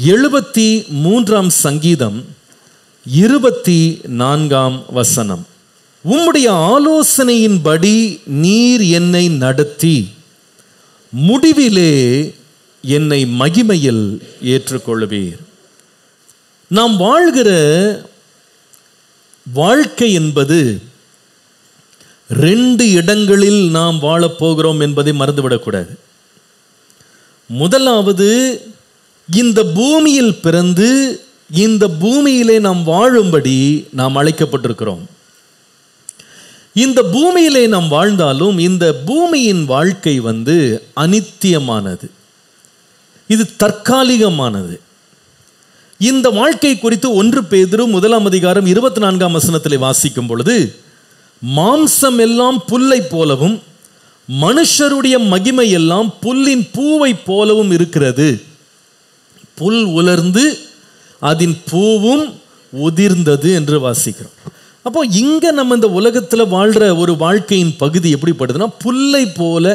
73 சங்கீதம் 24 உம்முடைய ஆலோசனையின்படி நீர் என்னை நடத்தி முடிவிலே என்னை மகிமையில் ஏற்றுக்கொள்வீர். நாம் வாழ்கிற வாழ்க்கை என்பது 2 இடங்களில் நாம் வாழப்போகிறோம் என்பதை மறந்துவிடக்கூடாது. முதலாவது, இந்த பூமியில் பிறந்து இந்த பூமியிலே நாம் வாழும்படி நாம் அழைக்கப்பட்டிருக்கிறோம். இந்த பூமியிலே நாம் வாழ்ந்தாலும் இந்த பூமியின் வாழ்க்கை அனித்தியமானது, இது தற்காலிகமானது. இந்த வாழ்க்கை குறித்து 1 பேதுரு 1:24 வாசிக்கும் பொழுது, மாம்சம் எல்லாம் புல்லை போலவும் மனுஷருடைய மகிமை எல்லாம் புல்லின் பூவை போலவும் இருக்கிறது. புல் உலர்ந்து அதன் பூவும் உதிர்ந்தது என்று வாசிக்கிறோம். அப்போ இங்க நம்ம இந்த உலகத்தில் வாழ்ற ஒரு வாழ்க்கையின் பகுதி எப்படிப்படுதுன்னா, புல்லை போல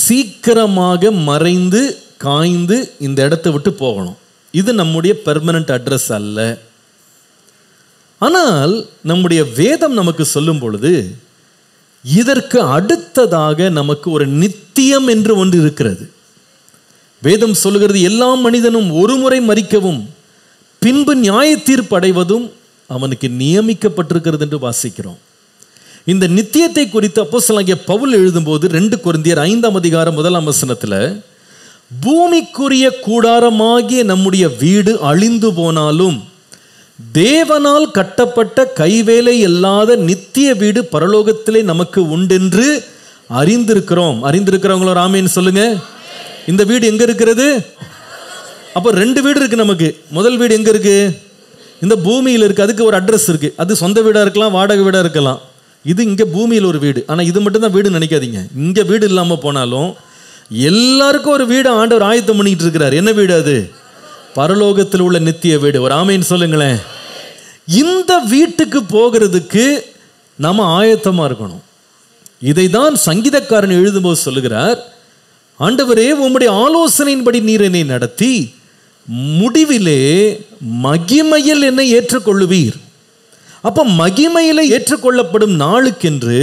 சீக்கிரமாக மறைந்து காய்ந்து இந்த இடத்தை விட்டு போகணும். இது நம்முடைய பெர்மனன்ட் அட்ரஸ் அல்ல. ஆனால் நம்முடைய வேதம் நமக்கு சொல்லும் பொழுது, இதற்கு அடுத்ததாக நமக்கு ஒரு நித்தியம் என்று ஒன்று இருக்கிறது. வேதம் சொல்லுகிறது, எல்லா மனிதனும் ஒரு முறை மரிக்கவும் பின்பு நியாய தீர்ப்பு அடைவதும் அவனுக்கு நியமிக்கப்பட்டிருக்கிறது என்று வாசிக்கிறோம். இந்த நித்தியத்தை குறித்து அப்போஸ்தலனாகிய பவுல் எழுதும்போது 2 கொரிந்தியர் 5:1 பூமிக்குரிய கூடாரமாகிய நம்முடைய வீடு அழிந்து போனாலும் தேவனால் கட்டப்பட்ட கைவேலை இல்லாத நித்திய வீடு பரலோகத்திலே நமக்கு உண்டென்று அறிந்திருக்கிறோம். அறிந்திருக்கிறவங்களோ ஆமென் சொல்லுங்க. இந்த வீடு எங்க இருக்கிறது? அப்போ 2 வீடு இருக்கு நமக்கு. முதல் வீடு எங்க இருக்கு? இந்த பூமியில் இருக்கு. அதுக்கு ஒரு அட்ரஸ் இருக்கு. அது சொந்த வீடா இருக்கலாம், வாடகை வீடா இருக்கலாம். இது இங்க பூமியில் ஒரு வீடு. ஆனா இது மட்டும் தான் வீடு நினைக்காதீங்க. இங்க வீடு இல்லாம போனாலும் எல்லாருக்கும் ஒரு வீடு ஆண்டவர் ஆயத்தம் பண்ணிட்டு இருக்கிறார். என்ன வீடு அது? பரலோகத்தில் உள்ள நித்திய வீடு. ஒரு ஆமென் சொல்லுங்களேன். இந்த வீட்டுக்கு போகிறதுக்கு நாம ஆயத்தமா இருக்கணும். இதை தான் சங்கீதக்காரன் எழுதும்போது சொல்லுகிறார், ஆண்டவரே உம்முடைய ஆலோசனையின்படி நீர் என்னை நடத்தி முடிவிலே மகிமையில் என்னை ஏற்றுக்கொள்ளுவீர். அப்ப மகிமையில ஏற்றுக்கொள்ளப்படும் நாளுக்கென்று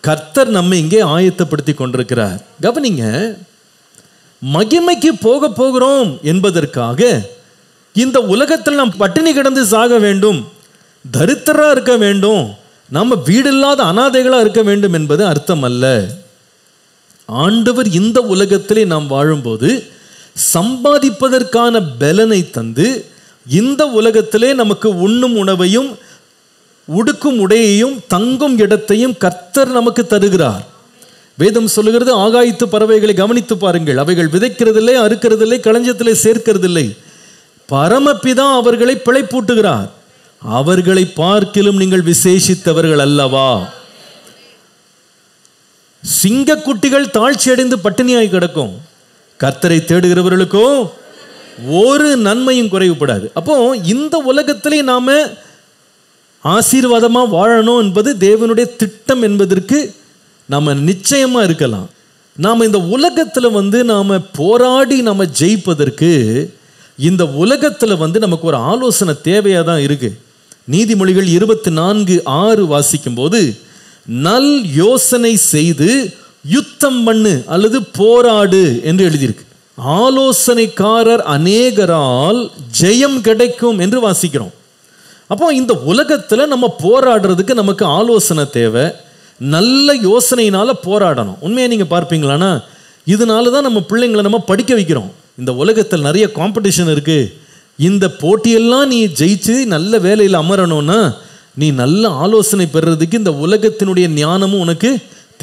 கர்த்தர் நம்மை இங்கே ஆயத்தப்படுத்தி கொண்டிருக்கிறார். கவனிங்க, மகிமைக்கு போகிறோம் என்பதற்காக இந்த உலகத்தில் நாம் பட்டினி கிடந்து சாக வேண்டும், தரித்திரா இருக்க வேண்டும், நம்ம வீடில்லாத அனாதைகளா இருக்க வேண்டும் என்பது அர்த்தம் அல்ல. ஆண்டவர் இந்த உலகத்திலே நாம் வாழும்போது சம்பாதிப்பதற்கான பலனை தந்து இந்த உலகத்திலே நமக்கு உண்ணும் உணவையும் உடுக்கும் உடையையும் தங்கும் இடத்தையும் கர்த்தர் நமக்கு தருகிறார். வேதம் சொல்லுகிறது, ஆகாயத்து பறவைகளை கவனித்து பாருங்கள், அவைகள் விதைக்கிறதில்லை, அறுக்கிறதில்லை, களஞ்சத்திலே சேர்க்கிறதில்லை, பரமபிதா அவர்களை பிழைப்பூட்டுகிறார், அவர்களை பார்க்கிலும் நீங்கள் விசேஷித்தவர்கள் அல்லவா. சிங்கக்குட்டிகள் தாழ்ச்சி அடைந்து பட்டினியாய் கிடக்கும், கர்த்தரை தேடுகிறவர்களுக்கோ ஒரு நன்மையும் குறைவுபடாது. அப்போ இந்த உலகத்திலே நாம ஆசீர்வாதமா வாழணும் என்பது தேவனுடைய திட்டம் என்பதற்கு நாம நிச்சயமா இருக்கலாம். நாம இந்த உலகத்துல நாம போராடி நாம ஜெயிப்பதற்கு இந்த உலகத்துல நமக்கு ஒரு ஆலோசனை தேவையா தான் இருக்கு. நீதிமொழிகள் 24:6 வாசிக்கும் போது, நல் யோசனை செய்து யுத்தம் பண்ணு அல்லது போராடு என்று எழுதியிருக்கு. ஆலோசனைக்காரர் அநேகரால் ஜெயம் கிடைக்கும் என்று வாசிக்கிறோம். அப்போ இந்த உலகத்துல நம்ம போராடுறதுக்கு நமக்கு ஆலோசனை தேவை. நல்ல யோசனையினால போராடணும். உண்மையா நீங்க பார்ப்பீங்களானா, இதனாலதான் நம்ம பிள்ளைங்களை நம்ம படிக்க வைக்கிறோம். இந்த உலகத்தில் நிறைய காம்படிஷன் இருக்கு. இந்த போட்டியெல்லாம் நீ ஜெயிச்சு நல்ல வேலையில் அமரணும்னா நீ நல்ல ஆலோசனை பெறுறதுக்கு இந்த உலகத்தினுடைய ஞானமும் உனக்கு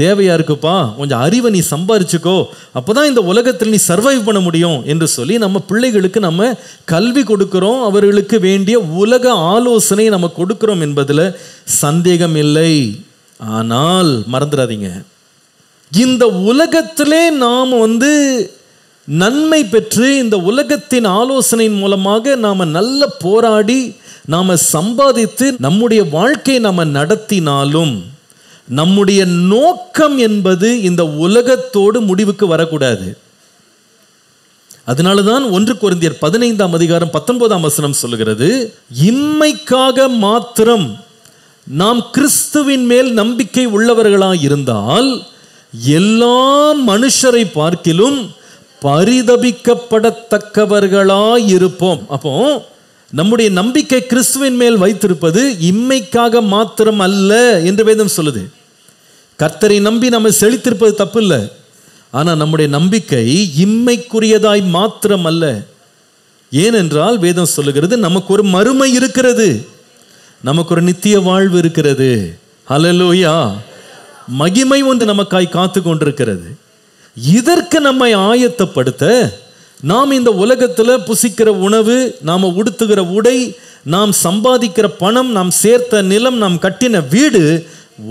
தேவையா இருக்குப்பா. கொஞ்சம் அறிவை நீ சம்பாரிச்சுக்கோ, அப்போதான் இந்த உலகத்தில் நீ சர்வைவ் பண்ண முடியும் என்று சொல்லி நம்ம பிள்ளைகளுக்கு நம்ம கல்வி கொடுக்கிறோம். அவர்களுக்கு வேண்டிய உலக ஆலோசனை நம்ம கொடுக்கிறோம் என்பதில் சந்தேகம் இல்லை. ஆனால் மறந்துடாதீங்க, இந்த உலகத்திலே நாம் நன்மை பெற்று இந்த உலகத்தின் ஆலோசனையின் மூலமாக நாம் நல்ல போராடி நாம் சம்பாதித்து நம்முடைய வாழ்க்கையை நாம் நடத்தினாலும் நம்முடைய நோக்கம் என்பது இந்த உலகத்தோடு முடிவுக்கு வரக்கூடாது. அதனாலதான் 1 கொரிந்தியர் 15:19 சொல்லுகிறது, இம்மைக்காக மாத்திரம் நாம் கிறிஸ்துவின் மேல் நம்பிக்கை உள்ளவர்களாய் இருந்தால் எல்லா மனுஷரை பார்க்கிலும் பரிதபிக்கப்படத்தக்கவர்களாய் இருப்போம். அப்போ நம்முடைய நம்பிக்கை கிறிஸ்துவின் மேல் வைத்திருப்பது இம்மைக்காக மாத்திரம் அல்ல என்று வேதம் சொல்லுது. கர்த்தரை நம்பி நம்ம செழித்திருப்பது தப்பு இல்லை. ஆனால் நம்முடைய நம்பிக்கை இம்மைக்குரியதாய் மாத்திரம் அல்ல. ஏனென்றால் வேதம் சொல்லுகிறது, நமக்கு ஒரு மறுமை இருக்கிறது, நமக்கு ஒரு நித்திய வாழ்வு இருக்கிறது. ஹல்லேலூயா. மகிமை ஒன்று நமக்காய் காத்து கொண்டிருக்கிறது. இதற்கு நம்மை ஆயத்தப்படுத்த நாம் இந்த உலகத்தில் புசிக்கிற உணவு, நாம் உடுத்துகிற உடை, நாம் சம்பாதிக்கிற பணம், நாம் சேர்த்த நிலம், நாம் கட்டின வீடு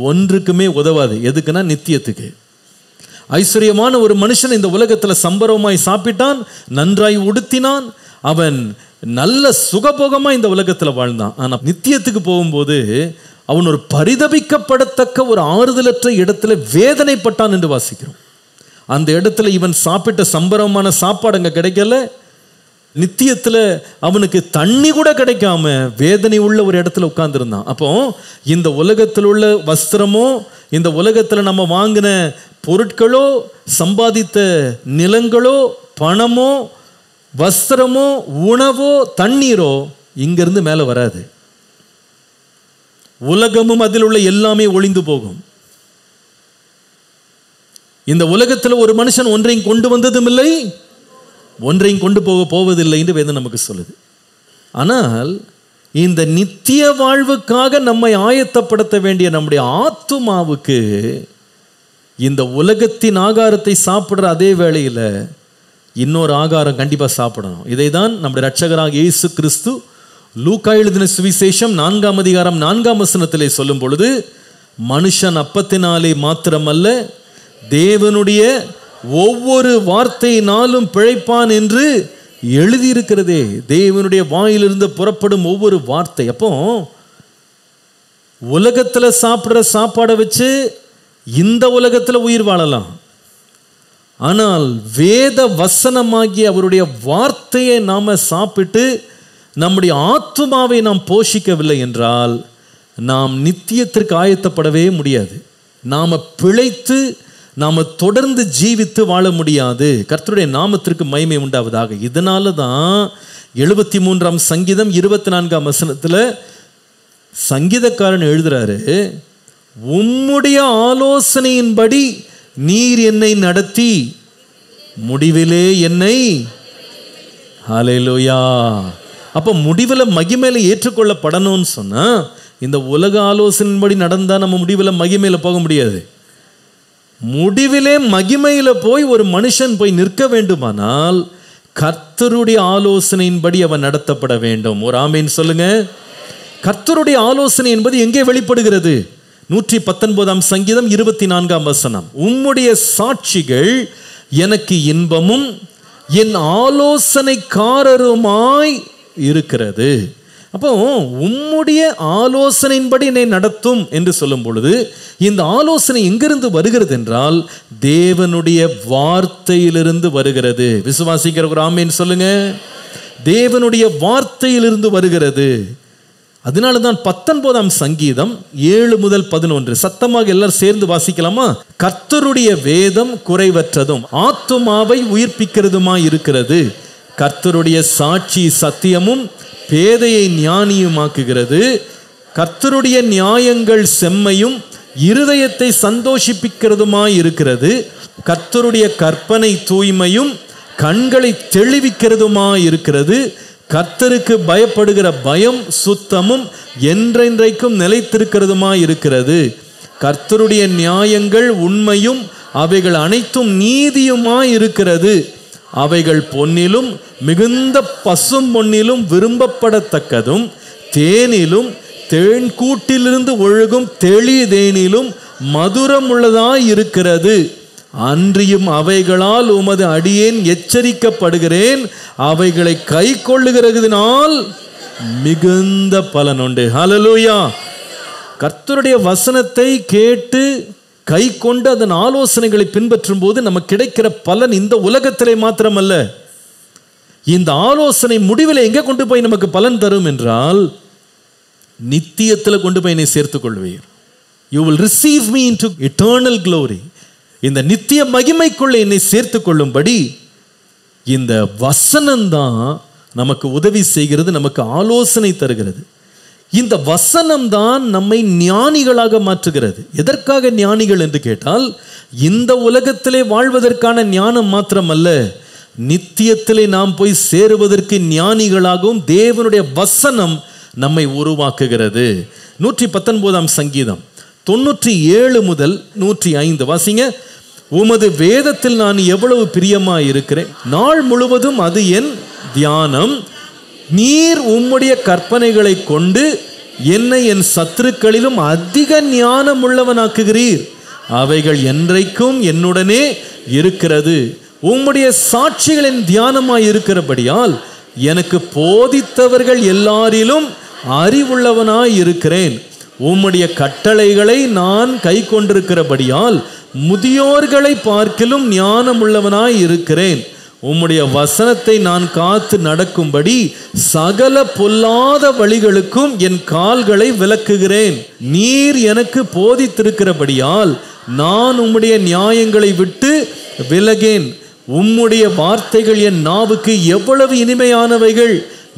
ஒன்றுக்குமே உதவாது. எதுக்குன்னா நித்தியத்துக்கு. ஐஸ்வர்யமான ஒரு மனுஷன் இந்த உலகத்தில் சம்பரமாய் சாப்பிட்டான், நன்றாய் உடுத்தினான், அவன் நல்ல சுகபோகமாக இந்த உலகத்தில் வாழ்ந்தான். ஆனால் நித்தியத்துக்கு போகும்போது அவன் ஒரு பரிதபிக்கப்படத்தக்க ஒரு ஆறுதலற்ற இடத்துல வேதனைப்பட்டான் என்று வாசிக்கிறோம். அந்த இடத்துல இவன் சாப்பிட்ட சம்பரமான சாப்பாடு அங்கே கிடைக்கல. நித்தியத்தில் அவனுக்கு தண்ணி கூட கிடைக்காம வேதனை உள்ள ஒரு இடத்துல உட்கார்ந்துருந்தான். அப்போ இந்த உலகத்தில் உள்ள வஸ்திரமோ, இந்த உலகத்தில் நம்ம வாங்கின பொருட்களோ, சம்பாதித்த நிலங்களோ, பணமோ, வஸ்திரமோ, உணவோ, தண்ணீரோ இங்கிருந்து மேலே வராது. உலகமும் அதில் உள்ள எல்லாமே ஒளிந்து போகும். இந்த உலகத்தில் ஒரு மனுஷன் ஒன்றையும் கொண்டு வந்ததும் இல்லை, ஒன்றையும் கொண்டு போவதில்லை என்று வேதம் நமக்கு சொல்லுது. ஆனால் இந்த நித்திய வாழ்வுக்காக நம்மை ஆயத்தப்படுத்த வேண்டிய நம்முடைய ஆத்துமாவுக்கு இந்த உலகத்தின் ஆகாரத்தை சாப்பிட்ற அதே வேளையில் இன்னொரு ஆகாரம் கண்டிப்பாக சாப்பிடணும். இதை தான் நம்முடைய இரட்சகராக இயேசு கிறிஸ்து லூக்கா எழுதின சுவிசேஷம் 4:4 சொல்லும் பொழுது, மனுஷன் அப்பத்தினாலே மாத்திரமல்ல தேவனுடைய ஒவ்வொரு வார்த்தையினாலும் பிழைப்பான் என்று எழுதியிருக்கிறதே. தேவனுடைய வாயிலிருந்து புறப்படும் ஒவ்வொரு வார்த்தை. அப்போ உலகத்தில் சாப்பிட்ற சாப்பாடை வச்சு இந்த உலகத்தில் உயிர் வாழலாம். ஆனால் வேத வசனமாகிய அவருடைய வார்த்தையை நாம் சாப்பிட்டு நம்முடைய ஆத்துமாவை நாம் போஷிக்கவில்லை என்றால் நாம் நித்தியத்திற்கு ஆயத்தப்படவே முடியாது. நாம் பிழைத்து நாம் தொடர்ந்து ஜீவித்து வாழ முடியாது. கர்த்தருடைய நாமத்திற்கு மகிமை உண்டாவதாக. இதனால தான் 73ஆம் சங்கீதம் 24 சங்கீதக்காரன் எழுதுறாரு, உம்முடைய ஆலோசனையின்படி நீர் என்னை நடத்தி முடிவிலே என்னை. ஹல்லேலூயா. அப்போ முடிவில் மகிமையில ஏற்றுக்கொள்ளப்படணும்னு சொன்னா இந்த உலக ஆலோசனையின்படி நடந்தால் நம்ம முடிவில் மகிமையில போக முடியாது. முடிவிலே மகிமையில போய் ஒரு மனுஷன் போய் நிற்க வேண்டுமானால் கர்த்தருடைய ஆலோசனையின்படி அவன் நடத்தப்பட வேண்டும். ஒரு ஆமீன் சொல்லுங்க. கர்த்தருடைய ஆலோசனை என்பது எங்கே வெளிப்படுகிறது? 119ஆம் சங்கீதம் 24 உம்முடைய சாட்சிகள் எனக்கு இன்பமும் என் ஆலோசனைக்காரருமாய் இருக்கிறது. அப்போ உம்முடைய ஆலோசனையின்படி என்னை நடத்தும் என்று சொல்லும் பொழுது இந்த ஆலோசனை எங்கிருந்து வருகிறது என்றால் தேவனுடைய வார்த்தையிலிருந்து வருகிறது. விசுவாசிக்கிற ஒரு ஆமீன் சொல்லுங்க. தேவனுடைய வார்த்தையிலிருந்து வருகிறது. அதனால தான் 19ஆம் சங்கீதம் 7-11 சத்தமாக எல்லாரும் சேர்ந்து வாசிக்கலாமா? கர்த்தருடைய வேதம் குறைவற்றதும் ஆத்துமாவை உயிர்ப்பிக்கிறதுமாய் இருக்கிறது. கர்த்தருடைய சாட்சி சத்தியமும் பேதையை ஞானியுமாக்குகிறது. கர்த்தருடைய நியாயங்கள் செம்மையும் இருதயத்தை சந்தோஷிப்பிக்கிறதுமாய் இருக்கிறது. கர்த்தருடைய கற்பனை தூய்மையும் கண்களை தெளிவிக்கிறதுமாய் இருக்கிறது. கர்த்தருக்கு பயப்படுகிற பயம் சுத்தமும் என்றென்றைக்கும் நிலைத்திருக்கிறதுமாய் இருக்கிறது. கர்த்தருடைய நியாயங்கள் உண்மையும் அவைகள் அனைத்தும் நீதியுமாய் இருக்கிறது. அவைகள் பொன்னிலும் மிகுந்த பசும் பொன்னிலும் விரும்பப்படத்தக்கதும் தேனிலும் தேன்கூட்டிலிருந்து ஒழுகும் தெளி தேனிலும் மதுரம் உள்ளதாய் இருக்கிறது. அன்றியும் அவைகளால் உமது அடியேன் எச்சரிக்கப்படுகிறேன். அவைகளை கை கொள்ளுகிறதினால் மிகுந்த பலன் உண்டு. ஹல்லேலூயா. கர்த்தருடைய வசனத்தை கேட்டு கை கொண்டு அதன் ஆலோசனைகளை பின்பற்றும் போது நமக்கு கிடைக்கிற பலன் இந்த உலகத்திலே மாத்திரமல்ல, இந்த ஆலோசனை முடிவில் எங்கே கொண்டு போய் நமக்கு பலன் தரும் என்றால், நித்தியத்தில் கொண்டு போய் என்னை சேர்த்துக் கொள்வீர். You will receive me into eternal glory. இந்த நித்திய மகிமைக்குள்ள என்னை சேர்த்துக் கொள்ளும்படி இந்த வசனம்தான் நமக்கு உதவி செய்கிறது, நமக்கு ஆலோசனை தருகிறது. இந்த வசனம் தான் நம்மை ஞானிகளாக மாற்றுகிறது. எதற்காக ஞானிகள் என்று கேட்டால், இந்த உலகத்திலே வாழ்வதற்கான ஞானம் மாத்திரமல்ல, நித்தியத்திலே நாம் போய் சேருவதற்கு ஞானிகளாகவும் தேவனுடைய வசனம் நம்மை உருவாக்குகிறது. 119 சங்கீதம் 97 முதல் 105 வாசிங்க. உமது வேதத்தில் நான் எவ்வளவு பிரியமாய் இருக்கிறேன், நாள் முழுவதும் அது என் தியானம். நீர் உம்முடைய கற்பனைகளை கொண்டு என்னை என் சத்துருக்களிலும் அதிக ஞானம் உள்ளவனாக்குகிறீர். அவைகள் என்றைக்கும் என்னுடனே இருக்கிறது. உம்முடைய சாட்சிகளின் தியானமாய் இருக்கிறபடியால் எனக்கு போதித்தவர்கள் எல்லாரிலும் அறிவுள்ளவனாய் இருக்கிறேன். உம்முடைய கட்டளைகளை நான் கை கொண்டிருக்கிறபடியால் முதியோர்களை பார்க்கிலும் ஞானம் உள்ளவனாய் இருக்கிறேன். உம்முடைய வசனத்தை நான் காத்து நடக்கும்படி சகல பொல்லாத வழிகளுக்கும் என் கால்களை விலக்குகிறேன். நீர் எனக்கு போதித்திருக்கிறபடியால் நான் உம்முடைய நியாயங்களை விட்டு விலகேன். உம்முடைய வார்த்தைகள் என் நாவுக்கு எவ்வளவு இனிமையானவைகள்,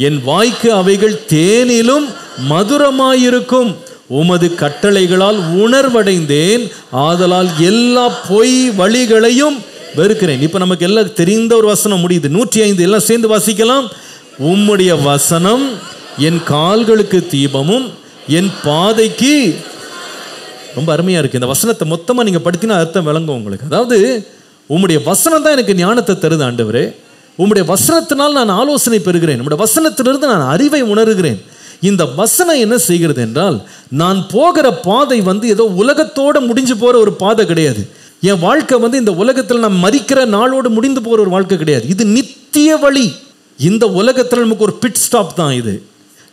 என் வாய்க்கு அவைகள் தேனிலும் மதுரமாயிருக்கும். உமது கட்டளைகளால் உணர்வடைந்தேன், ஆதலால் எல்லா பொய் வழிகளையும் வெறுக்கிறேன். இப்ப நமக்கு எல்லாம் தெரிந்த ஒரு வசனம் முடியுது. 105 எல்லாம் சேர்ந்து வாசிக்கலாம். உம்முடைய வசனம் என் கால்களுக்கு தீபமும் என் பாதைக்கு. ரொம்ப அருமையா இருக்கு. இந்த வசனத்தை மொத்தமா நீங்க படித்தீங்கன்னா அர்த்தம் விளங்கும் உங்களுக்கு. அதாவது உம்முடைய வசனம் தான் எனக்கு ஞானத்தை தருது ஆண்டவரே. உம்முடைய வசனத்தினால் நான் ஆலோசனை பெறுகிறேன். உம்முடைய வசனத்திலிருந்து நான் அறிவை உணர்கிறேன். இந்த வசனம் என்ன செய்கிறது என்றால், நான் போகிற பாதை ஏதோ உலகத்தோடு முடிஞ்சு போகிற ஒரு பாதை கிடையாது. என் வாழ்க்கை இந்த உலகத்தில் நான் மரிக்கிற நாளோடு முடிந்து போகிற ஒரு வாழ்க்கை கிடையாது. இது நித்திய வழி. இந்த உலகத்தில் நமக்கு ஒரு பிட் ஸ்டாப் தான் இது.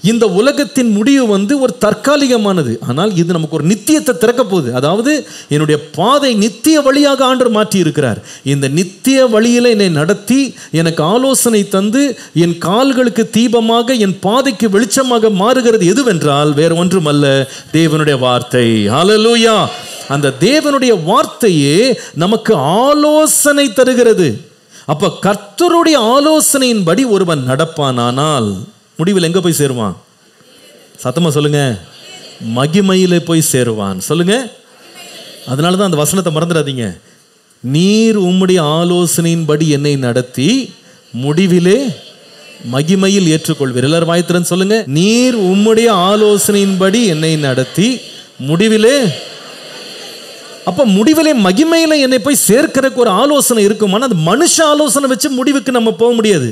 இந்த உலகத்தின் முடிவு ஒரு தற்காலிகமானது. ஆனால் இது நமக்கு ஒரு நித்தியத்தை திறக்க போகுது. அதாவது என்னுடைய பாதை நித்திய வழியாக ஆண்டவர் மாற்றி இருக்கிறார். இந்த நித்திய வழியில் என்னை நடத்தி எனக்கு ஆலோசனை தந்து என் கால்களுக்கு தீபமாக என் பாதைக்கு வெளிச்சமாக மாறுகிறது எதுவென்றால் வேறு ஒன்றுமல்ல, தேவனுடைய வார்த்தை. ஹல்லேலூயா. அந்த தேவனுடைய வார்த்தையே நமக்கு ஆலோசனை தருகிறது. அப்ப கர்த்தருடைய ஆலோசனையின்படி ஒருவன் நடப்பானால் முடிவில் எங்க போய் சேருவான்? சத்தமா சொல்லுங்க, மகிமையிலே போய் சேருவான். சொல்லுங்க. அதனாலதான் அந்த வசனத்தை மறந்துடாதீங்க. நீர் உம்முடைய ஆலோசனையின்படி என்னை நடத்தி முடிவிலே மகிமையில் ஏற்றுக்கொள்வீர். எல்லாரும் வாய்த்திறன் சொல்லுங்க. நீர் உம்முடைய ஆலோசனையின்படி என்னை நடத்தி முடிவிலே. அப்ப முடிவிலே மகிமையில என்னை போய் சேர்க்கிறதுக்கு ஒரு ஆலோசனை இருக்குமானா அது மனுஷ ஆலோசனை வச்சு முடிவுக்கு நம்ம போக முடியாது.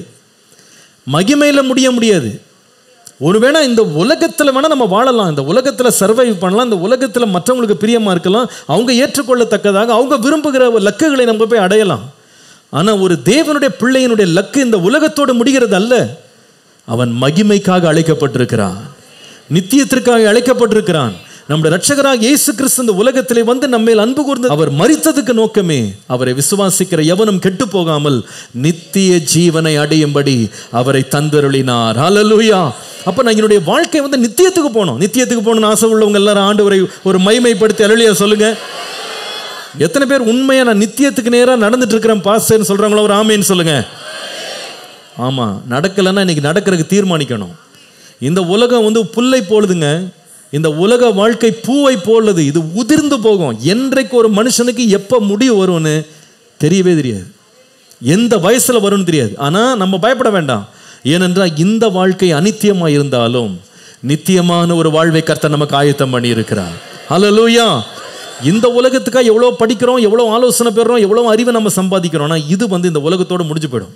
மகிமையில முடிய முடியாது. ஒருவேளை இந்த உலகத்தில் வேணா நம்ம வாழலாம், இந்த உலகத்தில் சர்வைவ் பண்ணலாம், இந்த உலகத்தில் மற்றவங்களுக்கு பிரியமா இருக்கலாம், அவங்க ஏற்றுக்கொள்ளத்தக்கதாக அவங்க விரும்புகிற லக்குகளை நம்ம போய் அடையலாம். ஆனால் ஒரு தேவனுடைய பிள்ளையினுடைய லக்கு இந்த உலகத்தோடு முடிகிறது அல்ல. அவன் மகிமைக்காக அழைக்கப்பட்டிருக்கிறான், நித்தியத்திற்காக அழைக்கப்பட்டிருக்கிறான். நம்முடைய இரட்சகராக இயேசு கிறிஸ்து இந்த உலகத்திலே நம்மேல் அன்பு கூர்ந்து அவர் மரித்ததுக்கு நோக்கமே அவரை விசுவாசிக்கிற எவனும் கெட்டு போகாமல் நித்திய ஜீவனை அடையும்படி அவரை தந்தருளினார். ஹல்லேலூயா. அப்ப நான் என்னுடைய வாழ்க்கை நித்தியத்துக்கு போகணும். நித்தியத்துக்கு போகணும்னு ஆசை உள்ளவங்க எல்லாரும் ஆண்டவரை ஒரு மைமைப்படுத்தி அல்லேலூயா சொல்லுங்க. எத்தனை பேர் உண்மையா நான் நித்தியத்துக்கு நேராக நடந்துட்டு இருக்கிறேன் பாஸ்டர்னு சொல்றாங்களோ ஒரு ஆமேன்னு சொல்லுங்க. ஆமா, நடக்கலைன்னா இன்னைக்கு நடக்கிறதுக்கு தீர்மானிக்கணும். இந்த உலகம் புல்லை போடுதுங்க. இந்த உலக வாழ்க்கை பூவை போடுறது, இது உதிர்ந்து போகும். என்றைக்கு ஒரு மனுஷனுக்கு எப்போ முடிவு வரும்னு தெரியவே தெரியாது, எந்த வயசுல வரும்னு தெரியாது. ஆனால் நம்ம பயப்பட வேண்டாம். ஏனென்றால் இந்த வாழ்க்கை அநித்தியமாக இருந்தாலும் நித்தியமான ஒரு வாழ்வை கர்த்தர் நமக்கு ஆயத்தம் பண்ணி இருக்கிறார். ஹல்லேலூயா. இந்த உலகத்துக்காக எவ்வளோ படிக்கிறோம், எவ்வளோ ஆலோசனை பெறுறோம், எவ்வளோ அறிவை நம்ம சம்பாதிக்கிறோம். ஆனால் இது இந்த உலகத்தோடு முடிஞ்சு போயிடும்.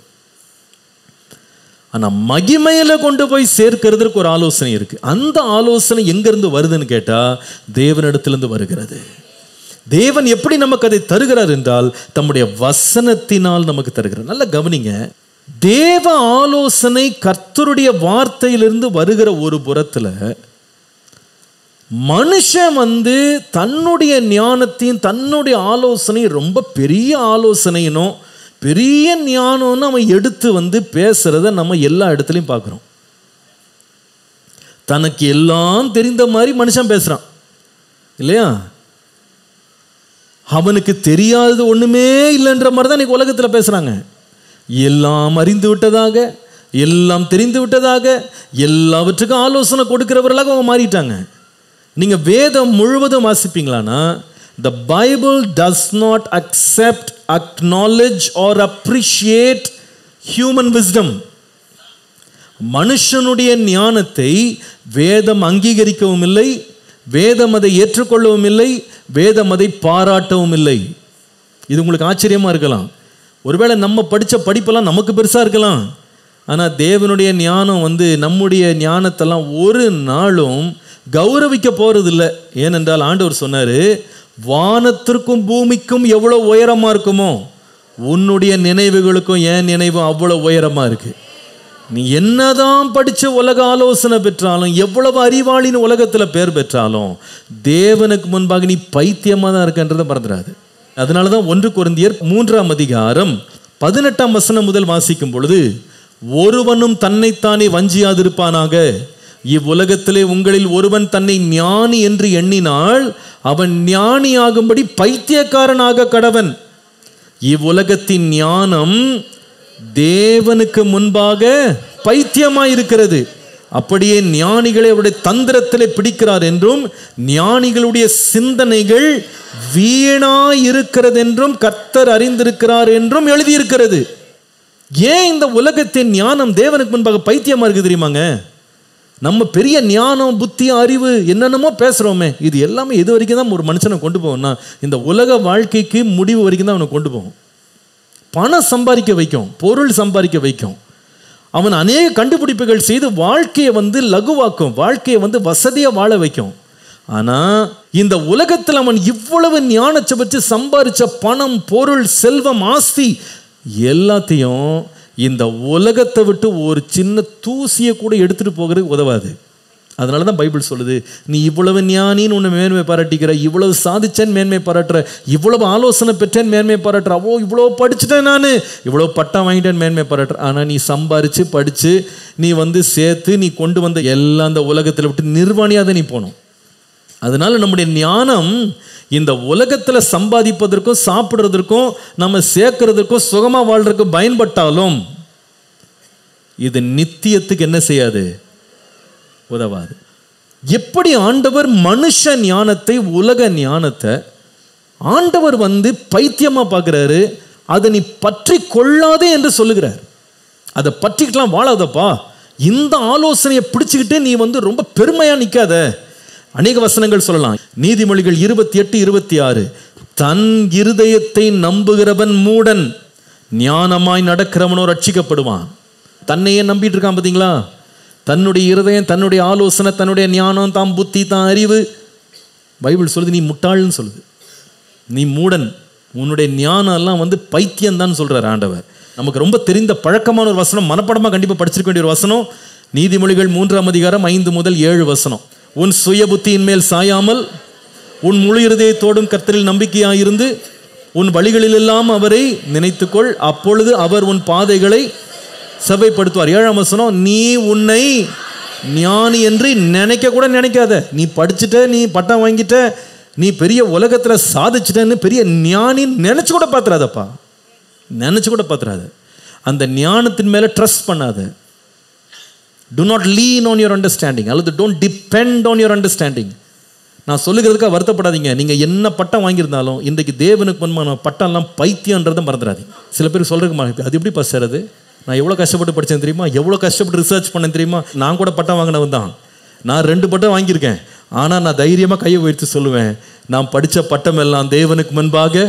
ஆனால் மகிமையில கொண்டு போய் சேர்க்கிறதுக்கு ஒரு ஆலோசனை இருக்கு. அந்த ஆலோசனை எங்கிருந்து வருதுன்னு கேட்டா தேவனிடத்திலிருந்து வருகிறது. தேவன் எப்படி நமக்கு அதை தருகிறார் என்றால் தம்முடைய வசனத்தினால் நமக்கு தருகிறார். நல்ல கவனிங்க. தேவ ஆலோசனை கர்த்தருடைய வார்த்தையிலிருந்து வருகிற ஒரு புறத்துல மனுஷன் தன்னுடைய ஞானத்தையும் தன்னுடைய ஆலோசனை ரொம்ப பெரிய ஆலோசனையினோ பெரிய ஞானம்னு அவன் எடுத்து வந்து பேசுறத நம்ம எல்லா இடத்துலையும் பார்க்குறோம். தனக்கு எல்லாம் தெரிந்த மாதிரி மனுஷன் பேசுறான் இல்லையா? அவனுக்கு தெரியாதது ஒண்ணுமே இல்லைன்ற மாதிரி தான் இன்னைக்கு உலகத்தில் பேசுறாங்க. எல்லாம் அறிந்து விட்டதாக, எல்லாம் தெரிந்து விட்டதாக, எல்லாவற்றுக்கும் ஆலோசனை கொடுக்கிறவர்களாக அவங்க மாறிட்டாங்க. நீங்க வேதம் முழுவதும் வாசிப்பீங்களானா, the Bible does not accept, acknowledge or appreciate human wisdom. மனுஷனுடைய ஞானத்தை வேதம் அங்கீகரிக்கவும் இல்லை, வேதம் அதை ஏற்றுக்கொள்ளவும் இல்லை, வேதம் அதை பாராட்டவும் இல்லை. இது உங்களுக்கு ஆச்சரியமா இருக்கலாம். ஒருவேளை நம்ம படித்த படிப்பெல்லாம் நமக்கு பெருசாக இருக்கலாம். ஆனால் தேவனுடைய ஞானம் நம்முடைய ஞானத்தெல்லாம் ஒரு நாளும் கௌரவிக்க போகிறது இல்லை. ஏனென்றால் ஆண்டவர் சொன்னார், வானத்திற்கும் பூமிக்கும் எவ்வளோ உயரமாக இருக்குமோ உன்னுடைய நினைவுகளுக்கும் என் நினைவும் அவ்வளோ உயரமாக இருக்கு. நீ என்னதான் படித்து உலக ஆலோசனை பெற்றாலும், எவ்வளவு அறிவாளின்னு உலகத்தில் பேர் பெற்றாலும், தேவனுக்கு முன்பாக நீ பைத்தியமாக தான் இருக்கன்றதை மறந்துடாது. அதனால தான் 1 கொரிந்தியர் 3ஆம் அதிகாரம் 18ஆம் வசனம் முதல் வாசிக்கும் பொழுது, ஒருவனும் தன்னைத்தானே வஞ்சியாதிருப்பானாக, இவ்வுலகத்திலே உங்களில் ஒருவன் தன்னை ஞானி என்று எண்ணினால் அவன் ஞானியாகும்படி பைத்தியக்காரனாக கடவன். இவ்வுலகத்தின் ஞானம் தேவனுக்கு முன்பாக பைத்தியமாயிருக்கிறது. அப்படியே ஞானிகளை அவருடைய தந்திரத்திலே பிடிக்கிறார் என்றும், ஞானிகளுடைய சிந்தனைகள் வீணாயிருக்கிறது என்றும் கர்த்தர் அறிந்திருக்கிறார் என்றும் எழுதியிருக்கிறது. ஏன் இந்த உலகத்தின் ஞானம் தேவனுக்கு முன்பாக பைத்தியமா இருக்கு தெரியுமாங்க? நம்ம பெரிய ஞானம், புத்தி, அறிவு என்னென்னமோ பேசுறோமே, இது எல்லாமே எது வரைக்கும் தான் ஒரு மனுஷனை கொண்டு போவோம்னா, இந்த உலக வாழ்க்கைக்கு முடிவு வரைக்கும் தான் அவனை கொண்டு போகும். பணம் சம்பாதிக்க வைக்கும், பொருள் சம்பாதிக்க வைக்கும். அவன் அநேக கண்டுபிடிப்புகள் செய்து வாழ்க்கையை லகுவாக்கும், வாழ்க்கையை வசதியாக வாழ வைக்கும். ஆனால் இந்த உலகத்தில் அவன் இவ்வளவு ஞானத்தை வச்சு சம்பாதிச்ச பணம், பொருள், செல்வம், ஆஸ்தி எல்லாத்தையும் இந்த உலகத்தை விட்டு ஒரு சின்ன தூசியை கூட எடுத்துட்டு போகிறது உதவாது. அதனால தான் பைபிள் சொல்லுது, நீ இவ்வளவு ஞானின்னு உன்னை மேன்மை பாராட்டிக்கிற, இவ்வளவு சாதிச்சேன் மேன்மை பாராட்டுற, இவ்வளவு ஆலோசனை பெற்றேன் மேன்மை பாராட்டுற, இவ்வளோ படிச்சுட்டேன், நான் இவ்வளோ பட்டம் வாங்கிட்டேன் மேன்மை பாராட்டுற. ஆனால் நீ சம்பாரித்து படித்து நீ சேர்த்து நீ கொண்டு வந்த எல்லாம் அந்த உலகத்தில் விட்டு நிர்வாணியாக தான் நீ போகணும். அதனால நம்முடைய ஞானம் இந்த உலகத்தில் சம்பாதிப்பதற்கும் சாப்பிட்றதற்கும் நம்ம சேர்க்கறதுக்கும் சுகமாக வாழ்றதுக்கும் பயன்பட்டாலும் இது நித்தியத்துக்கு என்ன செய்யாது? உதவாது. எப்படி ஆண்டவர் மனுஷ ஞானத்தை, உலக ஞானத்தை ஆண்டவர் பைத்தியமா பார்க்கிறாரு, அதை நீ பற்றி கொள்ளாதே என்று சொல்லுகிறார். அதை பற்றிக்கலாம் வாழாதப்பா, இந்த ஆலோசனையை பிடிச்சுக்கிட்டே நீ ரொம்ப பெருமையா நிற்காத. அநேக வசனங்கள் சொல்லலாம். நீதிமொழிகள் 28:26, தன் இருதயத்தை நம்புகிறவன் மூடன், ஞானமாய் நடக்கிறவனோ ரட்சிக்கப்படுவான். தன்னையே நம்பிட்டு இருக்கான் பார்த்தீங்களா? தன்னுடைய இருதயம், தன்னுடைய ஆலோசனை, தன்னுடைய ஞானம், தான் புத்தி, தான் அறிவு. பைபிள் சொல்லுது நீ முட்டாள்னு சொல்லுது, நீ மூடன், உன்னுடைய ஞானம் எல்லாம் பைத்தியம் தான் சொல்றார் ஆண்டவர். நமக்கு ரொம்ப தெரிந்த பழக்கமான ஒரு வசனம், மனப்படமாக கண்டிப்பாக படிச்சிருக்க வேண்டிய ஒரு வசனம், நீதிமொழிகள் 3ஆம் அதிகாரம் 5 முதல் 7 வசனம். உன் சுய புத்தியின் மேல் சாயாமல் உன் முழு இருதயத்தோடும் கர்த்தரில் நம்பிக்கையாயிருந்து உன் வழிகளில் எல்லாம் அவரை நினைத்துக்கொள், அப்பொழுது அவர் உன் பாதைகளை சபைப்படுத்துவார். 7ஆம் வசனம், நீ உன்னை ஞானி என்று நினைக்க கூட நினைக்காத. நீ படிச்சுட்ட, நீ பட்டம் வாங்கிட்ட, நீ பெரிய உலகத்தில் சாதிச்சிட்டன்னு பெரிய ஞானி நினைச்சு கூட பார்த்துறாதப்பா, நினைச்சு கூட பார்த்துறாத. அந்த ஞானத்தின் மேலே ட்ரஸ்ட் பண்ணாத. Do not lean on your understanding, அல்லது don't depend on your understanding. நான் சொல்லுகிறதுக்காக வருத்தப்படாதீங்க. நீங்கள் என்ன பட்டம் வாங்கியிருந்தாலும் இன்றைக்கு தேவனுக்கு முன்பான பட்டம்லாம் பைத்தியன்றதை மறந்துடாதீங்க. சில பேருக்கு சொல்கிறதுக்கு அது எப்படி பசுறது? நான் எவ்வளோ கஷ்டப்பட்டு படித்தேன் தெரியுமா, எவ்வளோ கஷ்டப்பட்டு ரிசர்ச் பண்ணேன் தெரியுமா. நான் கூட பட்டம் வாங்கினவன் தான், நான் 2 பட்டம் வாங்கியிருக்கேன். ஆனால் நான் தைரியமாக கையை உயர்த்தி சொல்லுவேன், நான் படித்த பட்டம் எல்லாம் தேவனுக்கு முன்பாக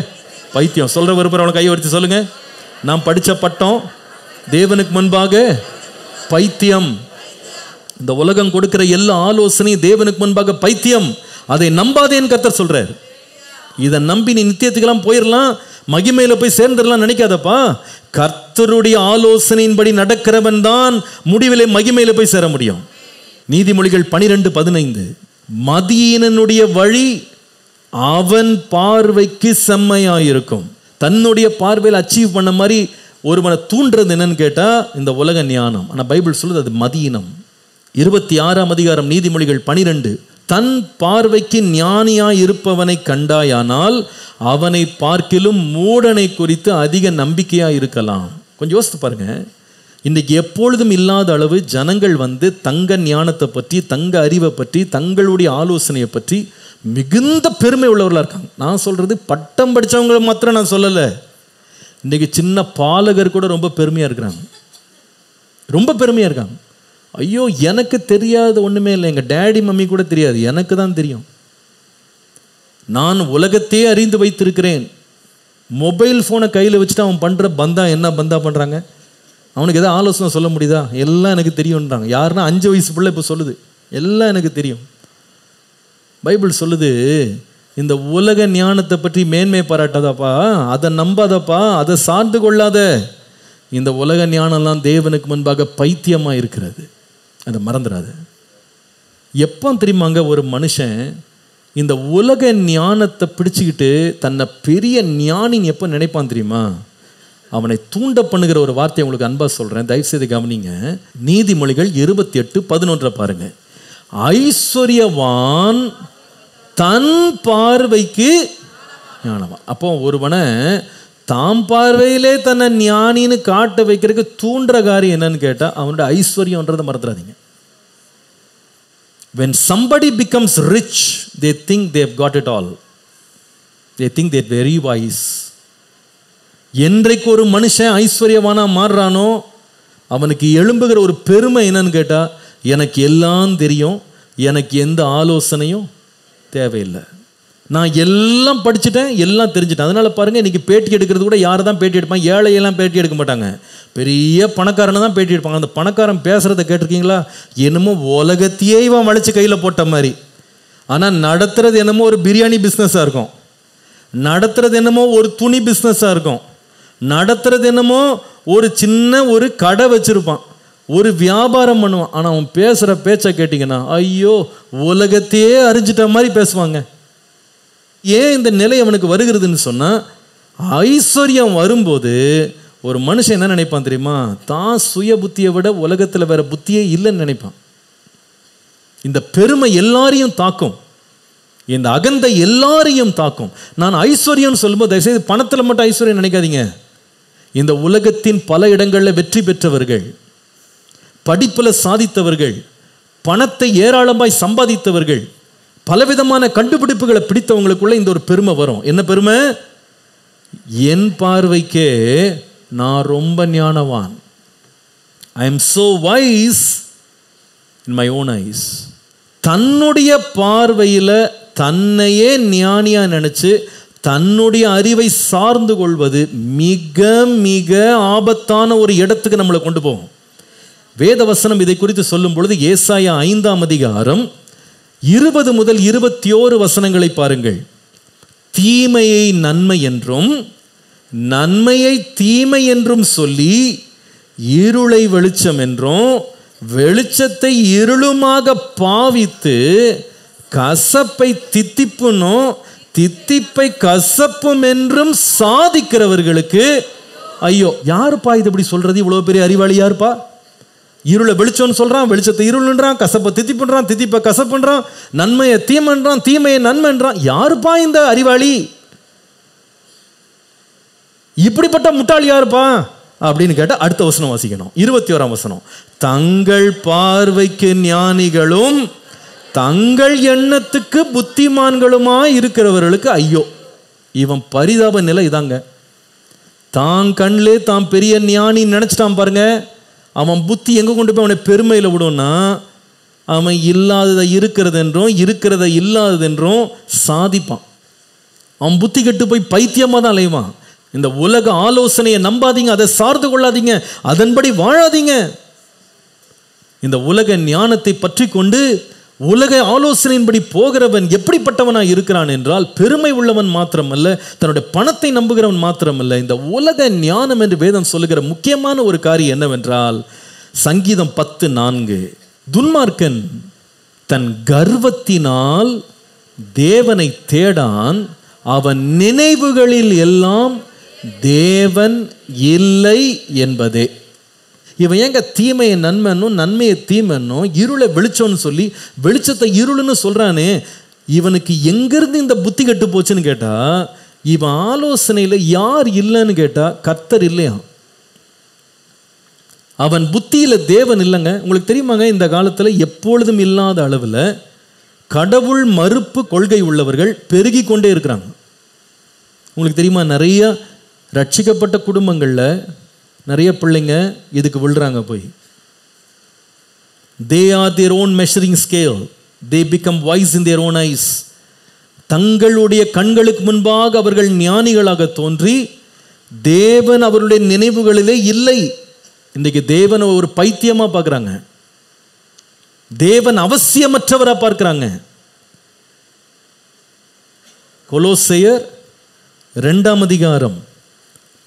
பைத்தியம். சொல்கிற விருப்பம் கையை உயர்த்தி சொல்லுங்கள், நான் படித்த பட்டம் தேவனுக்கு முன்பாக பைத்தியம். இந்த உலகம் கொடுக்கிற எல்லா ஆலோசனையும் தேவனுக்கு முன்பாக பைத்தியம். அதை நம்பாதேன்னு கர்த்தர் சொல்றார். இதை நம்பி நீ நித்தியத்துக்கெல்லாம் போயிடலாம், மகிமையில போய் சேர்ந்துடலாம் நினைக்காதப்பா. கர்த்தருடைய ஆலோசனையின்படி நடக்கிறவன் தான் முடிவிலே மகிமையில போய் சேர முடியும். நீதிமொழிகள் 12:15, மதியீனனுடைய வழி அவன் பார்வைக்கு செம்மையாயிருக்கும், தன்னுடைய பார்வையில் அச்சீவ் பண்ண மாதிரி ஒருவனை தூண்டுறது என்னன்னு கேட்டால் இந்த உலக ஞானம். ஆனால் பைபிள் சொல்லுது அது மதியினம். 26ஆம் அதிகாரம் நீதிமொழிகள் 12, தன் பார்வைக்கு ஞானியாய் இருப்பவனை கண்டாயானால் அவனை பார்க்கிலும் மூடனை குறித்து அதிக நம்பிக்கையாக இருக்கலாம். கொஞ்சம் யோசித்து பாருங்க. இன்றைக்கி எப்பொழுதும் இல்லாத அளவு ஜனங்கள் தங்க ஞானத்தை பற்றி, தங்க அறிவை பற்றி, தங்களுடைய ஆலோசனையை பற்றி மிகுந்த பெருமை உள்ளவர்களாக இருக்காங்க. நான் சொல்கிறது பட்டம் படித்தவங்களை மாத்திரம் நான் சொல்லலை. இன்றைக்கி சின்ன பாலகர் கூட ரொம்ப பெருமையாக இருக்கிறாங்க, ரொம்ப பெருமையாக இருக்காங்க. ஐயோ, எனக்கு தெரியாத ஒன்றுமே இல்லை, எங்கள் டேடி மம்மி கூட தெரியாது, எனக்கு தான் தெரியும். நான் உலகத்தையே அறிந்து வைத்திருக்கிறேன். மொபைல் ஃபோனை கையில் வச்சுட்டு அவன் பண்ணுற பந்தா என்ன பந்தா பண்ணுறாங்க, அவனுக்கு எதாவது ஆலோசனை சொல்ல முடியுதா? எல்லாம் எனக்கு தெரியும்ன்றாங்க. யாருன்னா 5 வயசு பிள்ளை இப்போ சொல்லுது, எல்லாம் எனக்கு தெரியும். பைபிள் சொல்லுது, இந்த உலக ஞானத்தை பற்றி மேன்மை பாராட்டாதப்பா, அதை நம்பாதப்பா, அதை சார்ந்து கொள்ளாத. இந்த உலக ஞானம்லாம் தேவனுக்கு முன்பாக பைத்தியமாக இருக்கிறது, அதை மறந்துடாத. எப்போ தெரியுமாங்க ஒரு மனுஷன் இந்த உலக ஞானத்தை பிடிச்சிக்கிட்டு தன்னை பெரிய ஞானின்னு எப்போ நினைப்பான் தெரியுமா? அவனை தூண்ட பண்ணுகிற ஒரு வார்த்தையை உங்களுக்கு அன்பாக சொல்கிறேன், தயவுசெய்து கவனிங்க. நீதிமொழிகள் 28:11 பாருங்க. ஐஸ்வர்யவான் தன் பார்வைக்கு ஞானவான். அப்போ ஒருவனை தாம் பார்வையிலே தன்னை ஞானின்னு காட்ட வைக்கிறதுக்கு தூண்டுற காரியம் என்னன்னு கேட்டால் அவனோட ஐஸ்வர்யன்றதை மறந்துடாதீங்க. When somebody becomes rich, they think they've got it all. They think they're very wise. என்றைக்கு ஒரு மனுஷன் ஐஸ்வர்யவானா மாறுறானோ அவனுக்கு எழும்புகிற ஒரு பெருமை என்னன்னு கேட்டால், எனக்கு எல்லாம் தெரியும், எனக்கு எந்த ஆலோசனையும் தேவையில்லை, நான் எல்லாம் படிச்சுட்டேன், எல்லாம் தெரிஞ்சுட்டேன். அதனால் பாருங்கள், இன்றைக்கி பேட்டி எடுக்கிறது கூட யாரை தான் பேட்டி எடுப்பாங்க? ஏழையெல்லாம் பேட்டி எடுக்க மாட்டாங்க, பெரிய பணக்காரனை தான் பேட்டி எடுப்பாங்க. அந்த பணக்காரன் பேசுகிறத கேட்டிருக்கீங்களா? என்னமோ உலகத்தையே இவன் வளைச்சு கையில் போட்ட மாதிரி. ஆனால் நடத்துறது என்னமோ ஒரு பிரியாணி பிஸ்னஸாக இருக்கும், நடத்துறது என்னமோ ஒரு துணி பிஸ்னஸாக இருக்கும், நடத்துறது என்னமோ ஒரு சின்ன ஒரு கடை வச்சுருப்பான், ஒரு வியாபாரம் பண்ணுவான். ஆனால் அவன் பேசுகிற பேச்சை கேட்டிங்கன்னா ஐயோ, உலகத்தையே அறிஞ்சிட்ட மாதிரி பேசுவாங்க. ஏன் இந்த நிலை அவனுக்கு வருகிறதுன்னு சொன்னால், ஐஸ்வர்யம் வரும்போது ஒரு மனுஷன் என்ன நினைப்பான் தெரியுமா? தான் சுய புத்தியை விட உலகத்தில் வேற புத்தியே இல்லைன்னு நினைப்பான். இந்த பெருமை எல்லாரையும் தாக்கும், இந்த அகந்தை எல்லாரையும் தாக்கும். நான் ஐஸ்வர்யம்னு சொல்லும்போது தயவுசெய்து பணத்தில் மட்டும் ஐஸ்வர்யம் நினைக்காதீங்க. இந்த உலகத்தின் பல இடங்களில் வெற்றி பெற்றவர்கள், படிப்பில் சாதித்தவர்கள், பணத்தை ஏராளமாய் சம்பாதித்தவர்கள், பலவிதமான கண்டுபிடிப்புகளை பிடித்தவங்களுக்குள்ள இந்த ஒரு பெருமை வரும். என்ன பெருமை? என் பார்வைக்கே நான் ரொம்ப ஞானவான், I am so wise in my own eyes. தன்னுடைய பார்வையில் தன்னையே ஞானியா நினைச்சு தன்னுடைய அறிவை சார்ந்து கொள்வது மிக மிக ஆபத்தான ஒரு இடத்துக்கு நம்மளை கொண்டு போகும். வேதவசனம் இதை குறித்து சொல்லும் பொழுது ஏசாயா 5ஆம் அதிகாரம் 20 முதல் 21 வசனங்களை பாருங்கள். தீமையை நன்மை என்றும் நன்மையை தீமை என்றும் சொல்லி இருளை வெளிச்சம் என்றும் வெளிச்சத்தை இருளுமாக பாவித்து கசப்பை தித்திப்புனும் தித்திப்பை கசப்பும் என்றும் சாதிக்கிறவர்களுக்கு ஐயோ. யாருப்பா இது இப்படி சொல்றது? இவ்வளோ பெரிய அறிவாளி யாருப்பா? இருளை வெளிச்சம்னு சொல்றான், வெளிச்சத்தை இருள்ன்றான், கசப்பை தித்திப்புன்றான், தித்திப்பை கசப்புன்றான், நன்மையை தீமைன்றான், தீமையை நன்மைன்றான். யாருப்பா இந்த அறிவாளி? இப்படிப்பட்ட முட்டாளி யாருப்பா அப்படின்னு கேட்டால் அடுத்த வசனம் வாசிக்கணும். 21ஆம் வசனம். தங்கள் பார்வைக்கு ஞானிகளும் தங்கள் எண்ணத்துக்கு புத்திமான்களுமாய் இருக்கிறவர்களுக்கு ஐயோ. இவன் பரிதாப நிலை இதாங்க. தான் கண்ணிலே தான் பெரிய ஞானி நினைச்சிட்டான் பாருங்க. அவன் புத்தி எங்கே கொண்டு போய் அவனை பெருமையில் விடும்னா, அவன் இல்லாததை இருக்கிறது என்றும் இருக்கிறத இல்லாதது என்றும் சாதிப்பான். அவன் புத்தி கெட்டு போய் பைத்தியமாக தான் அலைவான். இந்த உலக ஆலோசனையை நம்பாதீங்க, அதை சார்ந்து கொள்ளாதீங்க, அதன்படி வாழாதீங்க. இந்த உலக ஞானத்தை பற்றி கொண்டு உலக ஆலோசனையின்படி போகிறவன் எப்படிப்பட்டவனாக இருக்கிறான் என்றால், பெருமை உள்ளவன் மாத்திரமல்ல, தன்னுடைய பணத்தை நம்புகிறவன் மாத்திரமல்ல. இந்த உலக ஞானம் என்று வேதம் சொல்லுகிற முக்கியமான ஒரு காரியம் என்னவென்றால், சங்கீதம் 10:4, துன்மார்க்கன் தன் கர்வத்தினால் தேவனை தேடான், அவன் நினைவுகளில் எல்லாம் தேவன் இல்லை என்பதே. இவன் ஏங்க தீமையை நன்மைன்னும் நன்மையை தீமைன்னும் இருளை வெளிச்சம்னு சொல்லி வெளிச்சத்தை இருளுன்னு சொல்றானே, இவனுக்கு எங்கிருந்து இந்த புத்தி கெட்டு போச்சுன்னு கேட்டா, இவன் ஆலோசனையில யார் இல்லைன்னு கேட்டா கர்த்தர் இல்லையா. அவன் புத்தியில தேவன் இல்லைங்க. உங்களுக்கு தெரியுமாங்க, இந்த காலத்துல எப்பொழுதும் இல்லாத அளவுல கடவுள் மறுப்பு கொள்கை உள்ளவர்கள் பெருகி கொண்டே இருக்கிறாங்க. உங்களுக்கு தெரியுமா, நிறைய ரட்சிக்கப்பட்ட குடும்பங்கள்ல நிறைய பிள்ளைங்க இதுக்கு விழுறாங்க போய். they are their own measuring scale, they become wise in their own eyes. தங்களுடைய கண்களுக்கு முன்பாக அவர்கள் ஞானிகளாக தோன்றி தேவன் அவருடைய நினைவுகளிலே இல்லை. இன்றைக்கு தேவன் ஒரு பைத்தியமா பார்க்குறாங்க, தேவன் அவசியமற்றவரா பார்க்கிறாங்க. கொலோசையர் 2ஆம் அதிகாரம்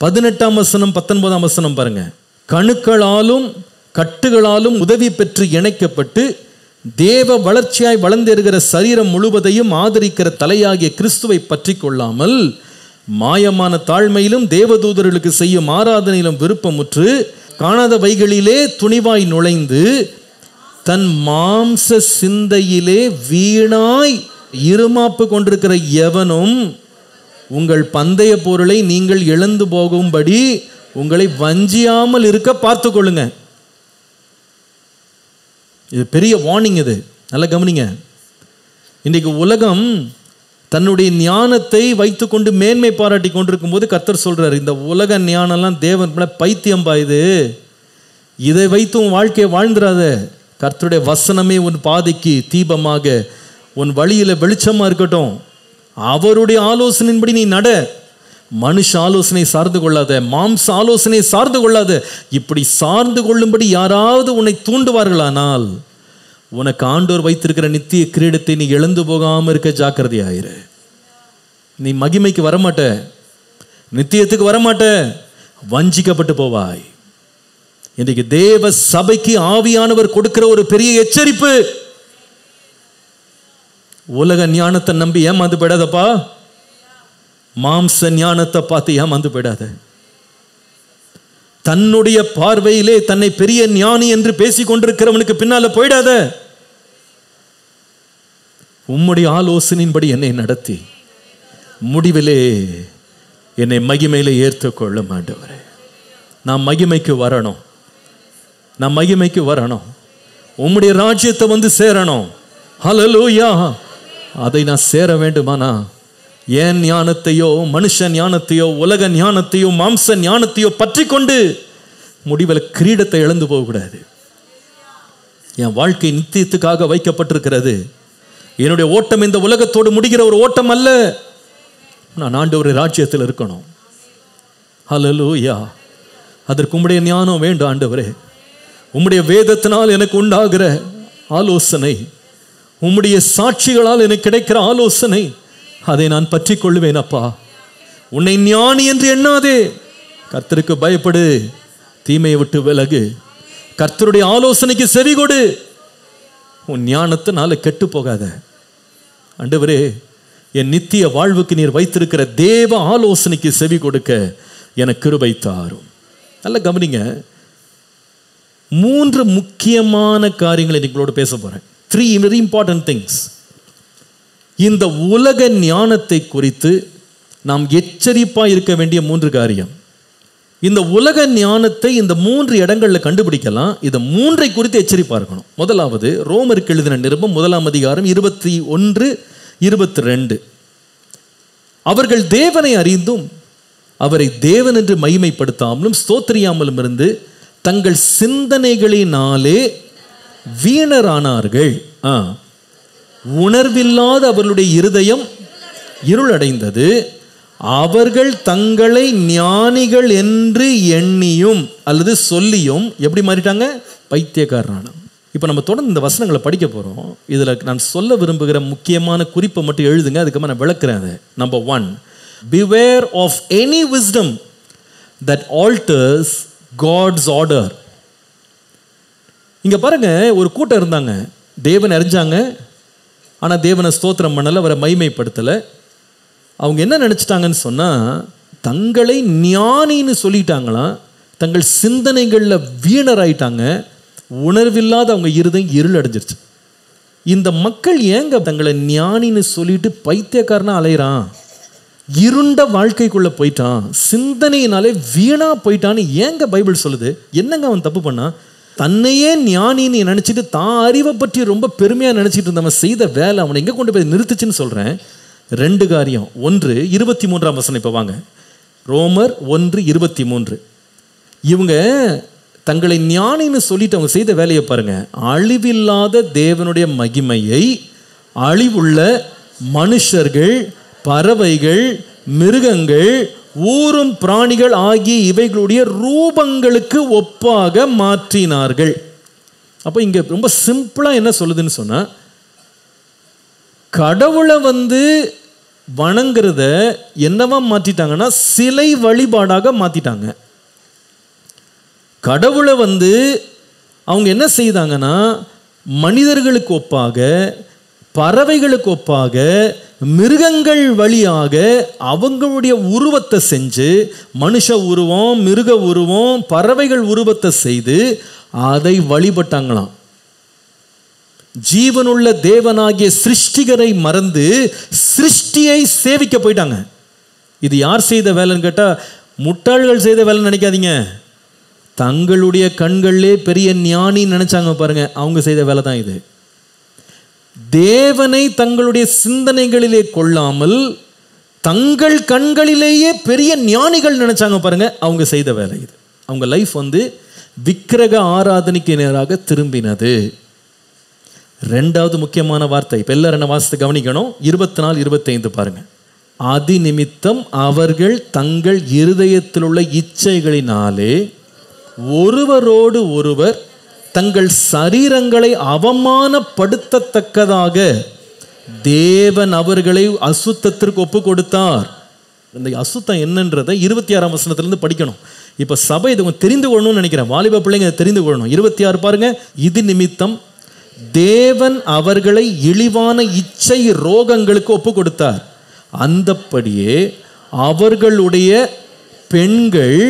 18ஆம் வசனம் 19ஆம் வசனம் பாருங்க. கணுக்களாலும் கட்டுகளாலும் உதவி பெற்று இணைக்கப்பட்டு தேவ வளர்ச்சியாய் வளர்ந்திருக்கிற சரீரம் முழுவதையும் ஆதரிக்கிற தலையாகிய கிறிஸ்துவை பற்றி கொள்ளாமல் மாயமான தாழ்மையிலும் தேவதூதர்களுக்கு செய்யும் ஆராதனையிலும் விருப்பமுற்று காணாத வைகளிலே துணிவாய் நுழைந்து தன் மாம்ச சிந்தையிலே வீணாய் இருமாப்பு கொண்டிருக்கிற எவனும் உங்கள் பந்தய பொருளை நீங்கள் இழந்து போகும்படி உங்களை வஞ்சியாமல் இருக்க பார்த்து கொள்ளுங்க. இது பெரிய வார்னிங். இது நல்லா கவனிங்க. இன்றைக்கு உலகம் தன்னுடைய ஞானத்தை வைத்துக்கொண்டு மேன்மை பாராட்டி கொண்டிருக்கும் போது கர்த்தர் சொல்றாரு, இந்த உலக ஞானம்லாம் தேவன் பைத்தியம் பாயுது, இதை வைத்து உன் வாழ்க்கையை வாழ்ந்துடாத. கர்த்தருடைய வசனமே உன் பாதைக்கு தீபமாக உன் வழியில வெளிச்சமா இருக்கட்டும். அவருடைய ஆலோசனையின்படி நீ நட. மனுஷ ஆலோசனை சார்ந்து கொள்ளாத, மாம்ச ஆலோசனை சார்ந்து கொள்ளாத. இப்படி சார்ந்து கொள்ளும்படி யாராவது உன்னை தூண்டுவார்களானால் உனக்கு ஆண்டோர் வைத்திருக்கிற நித்திய கிரீடத்தை நீ இழந்து போகாம இருக்க ஜாக்கிரதையாயிரு. நீ மகிமைக்கு வரமாட்ட, நித்தியத்துக்கு வரமாட்ட, வஞ்சிக்கப்பட்டு போவாய். இன்றைக்கு தேவ சபைக்கு ஆவியானவர் கொடுக்கிற ஒரு பெரிய எச்சரிப்பு. உலக ஞானத்தை நம்பி ஏமாந்து போயிடாதப்பா. மாம்ச ஞானத்தை பார்த்து ஏமாந்து போயிடாத. தன்னுடைய பார்வையிலே தன்னை பெரிய ஞானி என்று பேசிக் கொண்டிருக்கிறவனுக்கு பின்னால போயிடாத. உம்முடைய ஆலோசனையின்படி என்னை நடத்தி முடிவிலே என்னை மகிமையிலே ஏற்றுக்கொள்ளும் ஆண்டவரே. நான் மகிமைக்கு வரணும், நான் மகிமைக்கு வரணும், உம்முடைய ராஜ்யத்தை வந்து சேரணும். ஹல்லேலூயா. அதை நான் சேர வேண்டுமானா ஏன் ஞானத்தையோ மனுஷ ஞானத்தையோ உலக ஞானத்தையோ மாம்ச ஞானத்தையோ பற்றி கொண்டு முடிவில் கிரீடத்தை இழந்து போகக்கூடாது. என் வாழ்க்கை நித்தியத்துக்காக வைக்கப்பட்டிருக்கிறது. என்னுடைய ஓட்டம் இந்த உலகத்தோடு முடிகிற ஒரு ஓட்டம் அல்ல. நான் ஆண்டவருடைய ராஜ்யத்தில் இருக்கணும். ஹல்லேலூயா. அதற்கு உம்முடைய ஞானம் வேண்டும் ஆண்டவரே. உம்முடைய வேதத்தினால் எனக்கு உண்டாகிற ஆலோசனை, உம்முடைய சாட்சிகளால் எனக்கு கிடைக்கிற ஆலோசனை, அதை நான் பற்றி கொள்ளுவேன். அப்பா, உன்னை ஞானி என்று எண்ணாதே. கர்த்தருக்கு பயப்படு, தீமையை விட்டு விலகு, கர்த்தருடைய ஆலோசனைக்கு செவி கொடு. உன் ஞானத்தினால கெட்டு போகாத. ஆண்டவரே, என் நித்திய வாழ்வுக்கு நீர் வைத்திருக்கிற தேவ ஆலோசனைக்கு செவி கொடுக்க எனக்கு கிருபை தாரும். நல்ல கவனிங்க. 3 முக்கியமான காரியங்களை நீங்களோடு பேச போறேன். 3 very important things. இந்த உலக ஞானத்தை குறித்து நாம் எச்சரிப்பாக இருக்க வேண்டிய 3 காரியம். இந்த உலக ஞானத்தை இந்த 3 இடங்களில் கண்டுபிடிக்கலாம். இந்த 3ஐ குறித்து எச்சரிப்பாக இருக்கணும். முதலாவது, ரோமருக்கு எழுதின நிருபம் 1ஆம் அதிகாரம் 21, 22. அவர்கள் தேவனை அறிந்தும் அவரை தேவன் என்று மகிமைப்படுத்தாமலும் ஸ்தோத்திரியாமலும் இருந்து தங்கள் சிந்தனைகளினாலே வீணரானார்கள். உணர்வில்லாத அவர்களுடைய இருதயம் இருளடைந்தது. அவர்கள் தங்களை ஞானிகள் என்று எண்ணியும் அல்லது சொல்லியும் எப்படி மாறிட்டாங்க? பைத்தியக்காரனான. இப்போ நம்ம தொடர்ந்து இந்த வசனங்களை படிக்க போகிறோம். இதில் நான் சொல்ல விரும்புகிற முக்கியமான குறிப்பை மட்டும் எழுதுங்க, அதுக்கப்புறம் நான் விளக்குறேன் அதை. Number 1, beware of any wisdom that alters God's order. இங்கே பாருங்க, ஒரு கூட்டம் இருந்தாங்க, தேவன் அறிஞ்சாங்க, ஆனால் தேவனை ஸ்தோத்திரம் பண்ணலை, அவரை மகிமைப்படுத்தலை. அவங்க என்ன நினச்சிட்டாங்கன்னு சொன்னால், தங்களை ஞானின்னு சொல்லிட்டாங்களாம், தங்கள் சிந்தனைகளில் வீணராயிட்டாங்க, உணர்வில்லாத அவங்க இருதயம் இருள் அடைஞ்சிருச்சு. இந்த மக்கள் ஏங்க தங்களை ஞானின்னு சொல்லிட்டு பைத்தியக்காரனா அலையிறான், இருண்ட வாழ்க்கைக்குள்ள போயிட்டான், சிந்தனையினாலே வீணா போயிட்டான்னு ஏங்க பைபிள் சொல்லுது? என்னங்க அவன் தப்பு பண்ணா? தன்னையே ஞானின்னு நினைச்சிட்டு தான் அறிவை பற்றி ரொம்ப பெருமையா நினைச்சிட்டு இருந்தவன் செய்த வேலை அவனை எங்க கொண்டு போய் நிறுத்துச்சுன்னு சொல்றேன். 2 காரியம். 1 23ஆம் வசனம். இப்ப வாங்க, ரோமர் 1:23. இவங்க தங்களை ஞானின்னு சொல்லிட்டு அவங்க செய்த வேலையை பாருங்க. அழிவில்லாத தேவனுடைய மகிமையை அழிவுள்ள மனுஷர்கள், பறவைகள், மிருகங்கள், ஊரும் பிராணிகள் ஆகிய இவைகளுடைய ரூபங்களுக்கு ஒப்பாக மாற்றினார்கள். அப்போ இங்க ரொம்ப சிம்பிளா என்ன சொல்லுதுன்னு சொன்னா, கடவுளை வணங்குறத என்னவா மாற்றிட்டாங்கன்னா சிலை வழிபாடாக மாத்திட்டாங்க. கடவுளை அவங்க என்ன செய்தாங்கன்னா மனிதர்களுக்கு ஒப்பாக, பறவைகளுக்கு ஒப்பாக, மிருகங்கள் வழியாக அவங்களுடைய உருவத்தை செஞ்சு, மனுஷ உருவம், மிருக உருவம், பறவைகள் உருவத்தை செய்து அதை வழிபட்டாங்களாம். ஜீவனுள்ள தேவனாகிய சிருஷ்டிகரை மறந்து சிருஷ்டியை சேவிக்க போயிட்டாங்க. இது யார் செய்த வேலைன்னு கேட்டா முட்டாள்கள் செய்த வேலைன்னு நினைக்காதீங்க. தங்களுடைய கண்களிலே பெரிய ஞானி நினைச்சாங்க பாருங்க, அவங்க செய்த வேலை தான் இது. தேவனை தங்களுடைய சிந்தனைகளிலே கொள்ளாமல் தங்கள் கண்களிலேயே பெரிய ஞானிகள் நினைச்சாங்க பாருங்க, அவங்க செய்த வேலை இது. அவங்க லைஃப் விக்கிரக ஆராதனைக்கு நேராக திரும்பினது. 2வது முக்கியமான வார்த்தை. இப்ப எல்லாரும் என்ன வாசித்து கவனிக்கணும். 24-25 பாருங்க. அதி நிமித்தம் அவர்கள் தங்கள் இருதயத்தில் உள்ள இச்சைகளினாலே ஒருவரோடு ஒருவர் தங்கள் சரீரங்களை அவமானப்படுத்தத்தக்கதாக தேவன் அவர்களை அசுத்தத்திற்கு ஒப்பு கொடுத்தார். இந்த அசுத்தம் என்னன்றதை 26ஆம் வசனத்திலிருந்து படிக்கணும். இப்ப சபை இது தெரிந்து கொள்ளணும்னு நினைக்கிறேன். வாலிப பிள்ளைங்க தெரிந்து கொள்ளணும். 26 பாருங்க. இது நிமித்தம் தேவன் அவர்களை இழிவான இச்சை ரோகங்களுக்கு ஒப்பு கொடுத்தார். அந்தப்படியே அவர்களுடைய பெண்கள்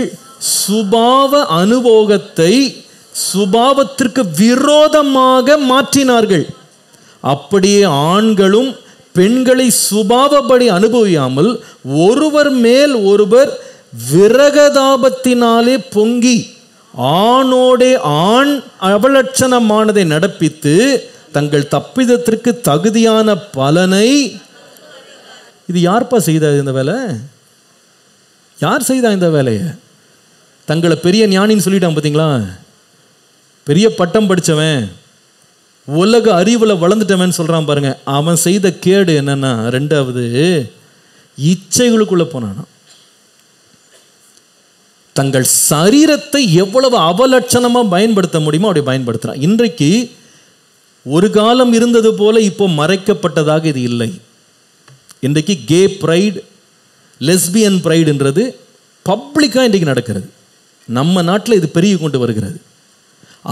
சுபாவ அனுபோகத்தை சுபாவத்திற்கு விரோதமாக மாற்றினார்கள். அப்படியே ஆண்களும் பெண்களை சுபாவப்படி அனுபவியாமல் ஒருவர் மேல் ஒருவர் விரகதாபத்தினாலே பொங்கி ஆணோடே ஆண் அவலட்சணமானதை நடப்பித்து தங்கள் தப்பிதத்திற்கு தகுதியான பலனை. இது யார்ப்பா செய்தா இந்த வேலை? யார் செய்தா இந்த வேலையை? தங்களை பெரிய ஞானின்னு சொல்லிட்டான் பார்த்தீங்களா, பெரிய பட்டம் படித்தவன், உலக அறிவில் வளர்ந்துட்டவன் சொல்கிறான் பாருங்க. அவன் செய்த கேடு என்னன்னா, 2வது இச்சைகளுக்குள்ளே போனானா. தங்கள் சரீரத்தை எவ்வளவு அவலட்சணமாக பயன்படுத்த முடியுமோ அப்படி பயன்படுத்துகிறான். இன்றைக்கு ஒரு காலம் இருந்தது போல இப்போ மறைக்கப்பட்டதாக இது இல்லை. இன்றைக்கு கே ப்ரைடு, லெஸ்பியன் ப்ரைடுன்றது பப்ளிக்காக இன்றைக்கு நடக்கிறது. நம்ம நாட்டில் இது பெருகி கொண்டு வருகிறது.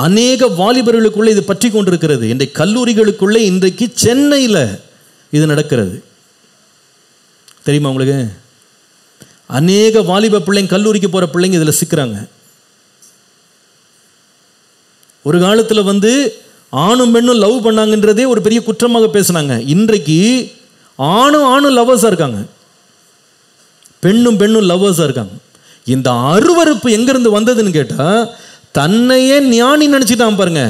அநேக வாலிபர்களுக்குள்ளே இது பற்றி கொண்டிருக்கிறது. இன்றைக்கு கல்லூரிகளுக்குள்ளே இன்றைக்கு சென்னையில் இது நடக்கிறது. தெரியுமா உங்களுக்கு? அநேக வாலிப பிள்ளைங்க, கல்லூரிக்கு போகிற பிள்ளைங்க இதில் சிக்கிறாங்க. ஒரு காலத்தில் ஆணும் பெண்ணும் லவ் பண்ணாங்கன்றதே ஒரு பெரிய குற்றமாக பேசினாங்க. இன்றைக்கு ஆணும் லவ்வர்ஸாக இருக்காங்க, பெண்ணும் லவ்வர்ஸாக இருக்காங்க. இந்த அருவருப்பு எங்கிருந்து வந்ததுன்னு கேட்டால், தன்னையே ஞானி நினச்சிட்டான் பாருங்க,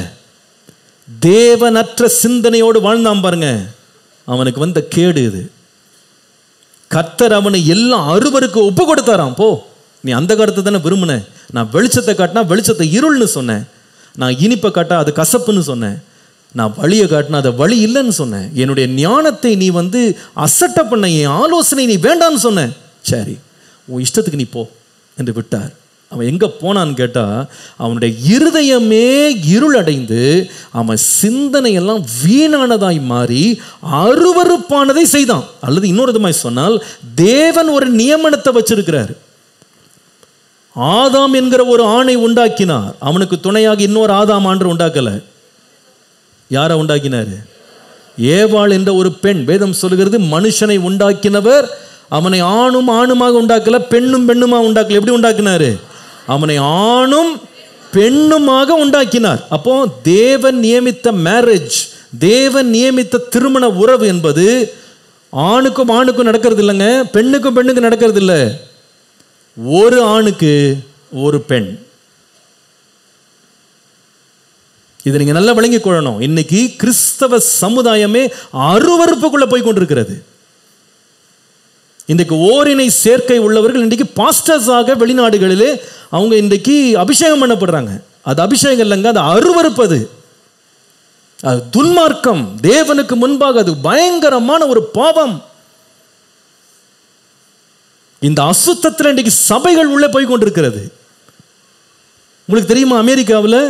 தேவனற்ற சிந்தனையோடு வாழ்ந்தான் பாருங்க, அவனுக்கு வந்த கேடு இது. கர்த்தர் அவனை எல்லாம் அருவருக்கு ஒப்பு கொடுத்தாராம். போ, நீ அந்த காலத்தை தானே விரும்பின. நான் வெளிச்சத்தை காட்டினா வெளிச்சத்தை இருள்னு சொன்னேன், நான் இனிப்பை காட்டா அது கசப்புன்னு சொன்னேன், நான் வழியை காட்டினா அதை வழி இல்லைன்னு சொன்னேன், என்னுடைய ஞானத்தை நீ அசட்ட பண்ண, என் ஆலோசனை நீ வேண்டான்னு சொன்னேன், சரி உன் இஷ்டத்துக்கு நீ போ என்று விட்டார். அவன் எங்கே போனான்னு கேட்டால், அவனுடைய இருதயமே இருளடைந்து அவன் சிந்தனையெல்லாம் வீணானதாய் மாறி அருவருப்பானதை செய்தான். அல்லது இன்னொரு விதமாய் சொன்னால், தேவன் ஒரு நியமனத்தை வச்சிருக்கிறார். ஆதாம் என்கிற ஒரு ஆணை உண்டாக்கினார். அவனுக்கு துணையாக இன்னொரு ஆதாம் ஆண்டு உண்டாக்கல. யாரை உண்டாக்கினார்? ஏவாள் என்ற ஒரு பெண். வேதம் சொல்லுகிறது, மனுஷனை உண்டாக்கினவர் அவனை ஆணும் ஆணுமாக உண்டாக்கல, பெண்ணும் பெண்ணுமாக உண்டாக்கல. எப்படி உண்டாக்கினாரு? அவனை ஆணும் பெண்ணுமாக உண்டாக்கினார். அப்போ தேவன் நியமித்த மேரேஜ், தேவன் நியமித்த திருமண உறவு என்பது ஆணுக்கும் ஆணுக்கும் நடக்கிறது இல்லைங்க, பெண்ணுக்கும் பெண்ணுக்கும் நடக்கிறது இல்லை. ஒரு ஆணுக்கு ஒரு பெண். இதை நீங்க நல்லா விளங்கிக் கொள்ளணும். இன்னைக்கு கிறிஸ்தவ சமுதாயமே அருவருப்புக்குள்ள போய் கொண்டிருக்கிறது. இன்றைக்கு ஓரினை சேர்க்கை உள்ளவர்கள் இன்றைக்கு பாஸ்டர்ஸாக வெளிநாடுகளிலே அவங்க இன்றைக்கு அபிஷேகம் பண்ணப்படுறாங்க. அது அபிஷேகம் இல்லைங்க, அது அருவருப்பது, அது துன்மார்க்கம். தேவனுக்கு முன்பாக அது பயங்கரமான ஒரு பாவம். இந்த அசுத்தத்தில் இன்றைக்கு சபைகள் உள்ளே போய் கொண்டிருக்கிறது. உங்களுக்கு தெரியுமா, அமெரிக்காவில்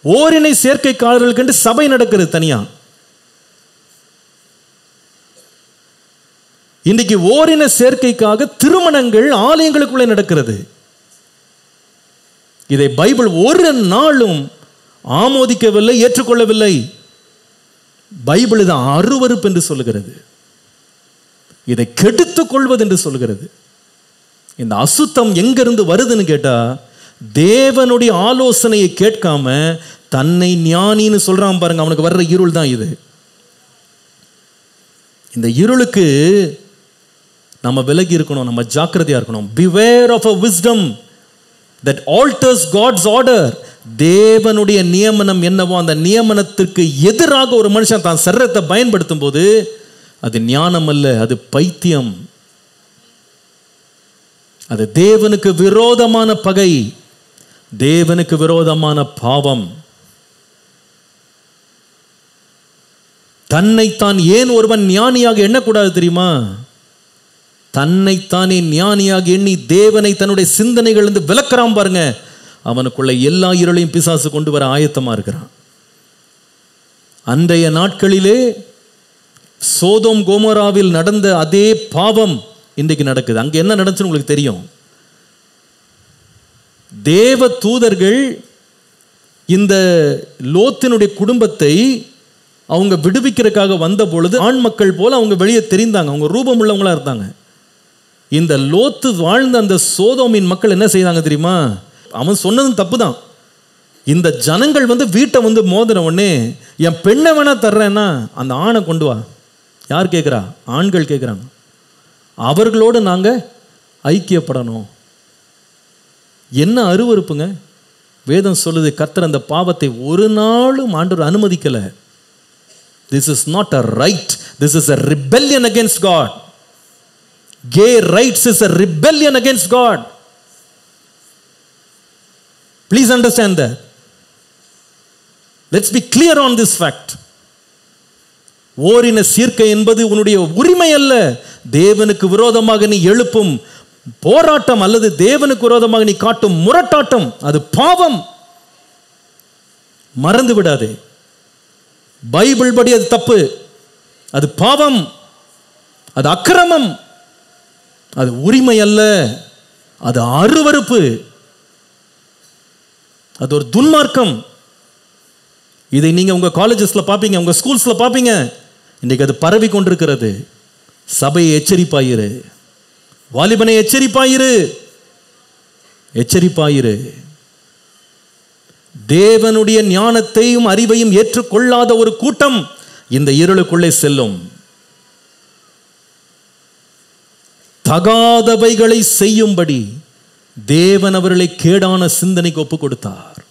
ஓரினை சேர்க்கைக்காரர்களுக்கு சபை நடக்கிறது தனியா. இன்றைக்கு ஓரின சேர்க்கைக்காக திருமணங்கள் ஆலயங்களுக்குள்ளே நடக்கிறது. இதை பைபிள் ஒரு நாளும் ஆமோதிக்கவில்லை, ஏற்றுக்கொள்ளவில்லை. பைபிள் இதை அருவருப்பு என்று சொல்லுகிறது, இதை கெடுத்துக் கொள்வது என்று சொல்லுகிறது. இந்த அசுத்தம் எங்கிருந்து வருதுன்னு கேட்டா, தேவனுடைய ஆலோசனையை கேட்காம தன்னை ஞானின்னு சொல்றான் பாருங்க, அவனுக்கு வர்ற இருள் தான் இது. இந்த இருளுக்கு நம்ம விலகி இருக்கணும், நம்ம ஜாக்கிரதையா இருக்கணும். Beware of a wisdom that alters God's order. தேவனுடைய நியமனம் என்னவோ அந்த நியமனத்திற்கு எதிராக ஒரு மனுஷன் தான் சரீரத்தை பயன்படுத்தும் போது அது ஞானம் அல்ல, அது பைத்தியம். அது தேவனுக்கு விரோதமான பகை, தேவனுக்கு விரோதமான பாவம். தன்னைத்தான் ஏன் ஒருவன் ஞானியாக எண்ணக்கூடாது தெரியுமா? தன்னைத்தானே ஞானியாக எண்ணி தேவனை தன்னுடைய சிந்தனைகள் விலக்கிறான் பாருங்க, அவனுக்குள்ள எல்லா இருளையும் பிசாசு கொண்டு வர ஆயத்தமா இருக்கிறான். அன்றைய நாட்களிலே சோதோம் கோமோராவில் நடந்த அதே பாவம் இன்றைக்கு நடக்குது. அங்க என்ன நடந்துச்சுன்னு உங்களுக்கு தெரியும். தேவ தூதர்கள் இந்த லோத்தினுடைய குடும்பத்தை அவங்க விடுவிக்கிறதுக்காக வந்த பொழுது ஆண் மக்கள் போல அவங்க வெளியே தெரிந்தாங்க, அவங்க ரூபம் உள்ளவங்களா இருந்தாங்க. இந்த லோத்து வாழ்ந்த அந்த சோதோமின் மக்கள் என்ன செய்தாங்க தெரியுமா? அவன் சொன்னதும் தப்பு தான். இந்த ஜனங்கள் வீட்டை மோதின உடனே, என் பெண்ணை வேணா தர்றேன்னா அந்த ஆணை கொண்டு வா. யார் கேட்குறா? ஆண்கள் கேட்குறாங்க. அவர்களோடு நாங்கள் ஐக்கியப்படணும். என்ன அருவருப்புங்க! வேதம் சொல்லுது, கர்த்தர் அந்த பாவத்தை ஒரு நாளும் ஆண்டவர் அனுமதிக்கலை. This is not a right. This is a rebellion against God. Gay rights is a rebellion against God. Please understand that. Let's be clear on this fact. ஓரின சீர்க்கை என்பது உன்னுடைய உரிமை அல்ல. தேவனுக்கு விரோதமாக நீ எழுப்பும் போராட்டம் அல்லது தேவனுக்கு விரோதமாக நீ காட்டும் முரட்டாட்டம், அது பாவம். மறந்து விடாதே. பைபிள் படி அது தப்பு, அது பாவம், அது அக்கிரமம், அது உரிமை அல்ல, அது அருவருப்பு, அது ஒரு துன்மார்க்கம். இதை நீங்க உங்க காலேஜஸ்ல பாப்பீங்க, உங்க ஸ்கூல்ஸ்ல பாப்பீங்க. இன்னைக்கு அது பரவி கொண்டிருக்கிறது. சபையை எச்சரிப்பாயிரு, வாலிபனை எச்சரிப்பாயிரு, எச்சரிப்பாயிரு. தேவனுடைய ஞானத்தையும் அறிவையும் ஏற்றுக்கொள்ளாத ஒரு கூட்டம் இந்த இருளுக்குள்ளே செல்லும். தகாதவைகளை செய்யும்படி தேவன் அவர்களை கேடான சிந்தனைக்கு ஒப்பு கொடுத்தார்.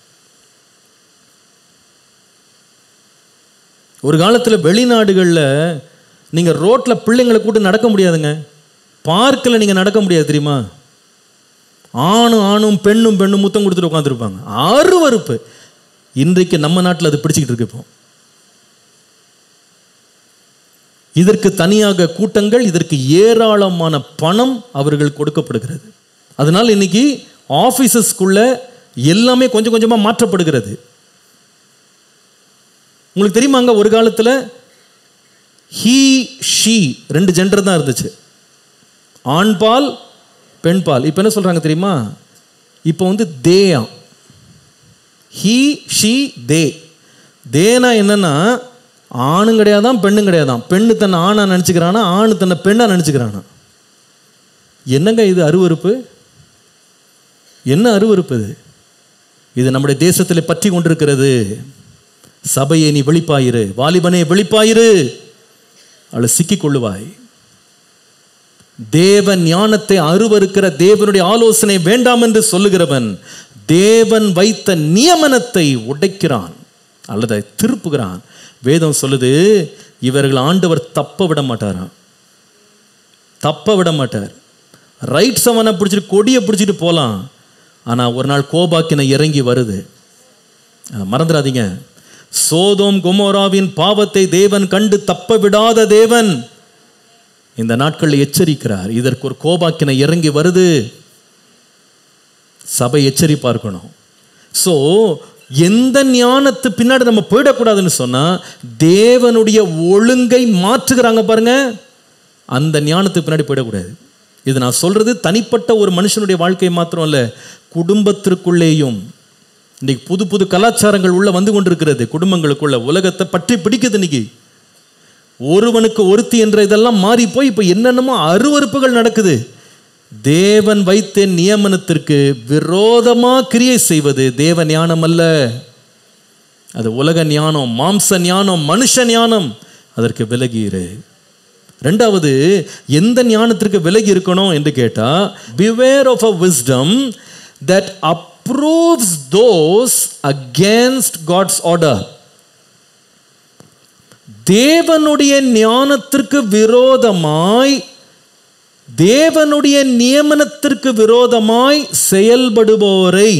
ஒரு காலத்தில் வெளிநாடுகளில் நீங்க ரோட்ல பிள்ளைங்களை கூட்டு நடக்க முடியாதுங்க, பார்க்கில் நீங்க நடக்க முடியாது தெரியுமா? ஆணும் பெண்ணும் முத்தம் கொடுத்துட்டு உட்காந்துருப்பாங்க. அருவருப்பு. இன்றைக்கு நம்ம நாட்டில் அது பிடிச்சிக்கிட்டு இருக்கு. இப்போ இதற்கு தனியாக கூட்டங்கள், இதற்கு ஏராளமான பணம் அவர்கள் கொடுக்கப்படுகிறது. அதனால் இன்னைக்கு ஆபீசஸ்க்குள்ள எல்லாமே கொஞ்சம் கொஞ்சமா மாற்றப்படுகிறது. உங்களுக்கு தெரியுமாங்க, ஒரு காலத்தில் ஹீ ஷீ 2 ஜெண்டர் தான் இருந்துச்சு, ஆண் பால் பெண் பால். இப்போ என்ன சொல்றாங்க தெரியுமா? இப்போ தேயா, ஹீ ஷீ தே. தேனா என்னன்னா ஆணும் கிடையாதான் பெண்ணும் கிடையாதான். பெண்ணு தன்னை ஆணா நினச்சிக்கிறானா, ஆணு தன்னை பெண்ணா நினச்சிக்கிறானா. என்னங்க இது அருவருப்பு? என்ன அருவருப்பு இது? இது நம்முடைய தேசத்தில் பற்றி கொண்டிருக்கிறது. சபையை நீ வெளிப்பாயிரு, வாலிபனே வெளிப்பாயிரு, அவளை சிக்கிக் கொள்ளுவாய். தேவன் ஞானத்தை அருவருக்கிற, தேவனுடைய ஆலோசனை வேண்டாம் என்று சொல்லுகிறவன் தேவன் வைத்த நியமனத்தை உடைக்கிறான் அல்லது திருப்புகிறான். வேதம் சொல்லுது, இவர்கள் ஆண்டவர் தப்ப விட மாட்டாராம், தப்ப விட மாட்டார். ரைட் சவனை பிடிச்சிட்டு கொடியை பிடிச்சிட்டு போகலாம், ஆனால் ஒரு நாள் கோபாக்கினை இறங்கி வருது. மறந்துடாதீங்க, சோதோம் கொமோராவின் பாவத்தை தேவன் கண்டு தப்ப விடாத தேவன் இந்த நாட்களில் எச்சரிக்கிறார். இதற்கு ஒரு கோபாக்கினை இறங்கி வருது. சபை எச்சரிப்பா இருக்கணும். ஸோ எந்த ஞானத்து பின்னாடி நம்ம போயிடக்கூடாதுன்னு சொன்னா, தேவனுடைய ஒழுங்கை மாற்றுகிறாங்க பாருங்க, அந்த ஞானத்துக்கு பின்னாடி போயிடக்கூடாது. இது நான் சொல்றது தனிப்பட்ட ஒரு மனுஷனுடைய வாழ்க்கை மாத்திரம் இல்ல, குடும்பத்திற்குள்ளேயும் இன்னைக்கு புது புது கலாச்சாரங்கள் உள்ள வந்து கொண்டிருக்கிறது. குடும்பங்களுக்குள்ள உலகத்தை பற்றி பிடிக்குது. இன்னைக்கு ஒருவனுக்கு ஒருத்தி என்ற இதெல்லாம் மாறி போய் இப்போ என்னென்னமோ அருவருப்புகள் நடக்குது. தேவன் வைத்த நியமனத்திற்கு விரோதமா கிரியை செய்வது தேவ ஞானம் அல்ல, அது உலக ஞானம், மாம்ச ஞானம், மனுஷ ஞானம். அதற்கு விலகிரு. ரெண்டாவது, எந்த ஞானத்திற்கு விலகி இருக்கணும் என்று கேட்டா, beware of a wisdom that approves those against God's order. தேவனுடைய ஞானத்திற்கு விரோதமாய், தேவனுடைய நியமனத்திற்கு விரோதமாய் செயல்படுபவரை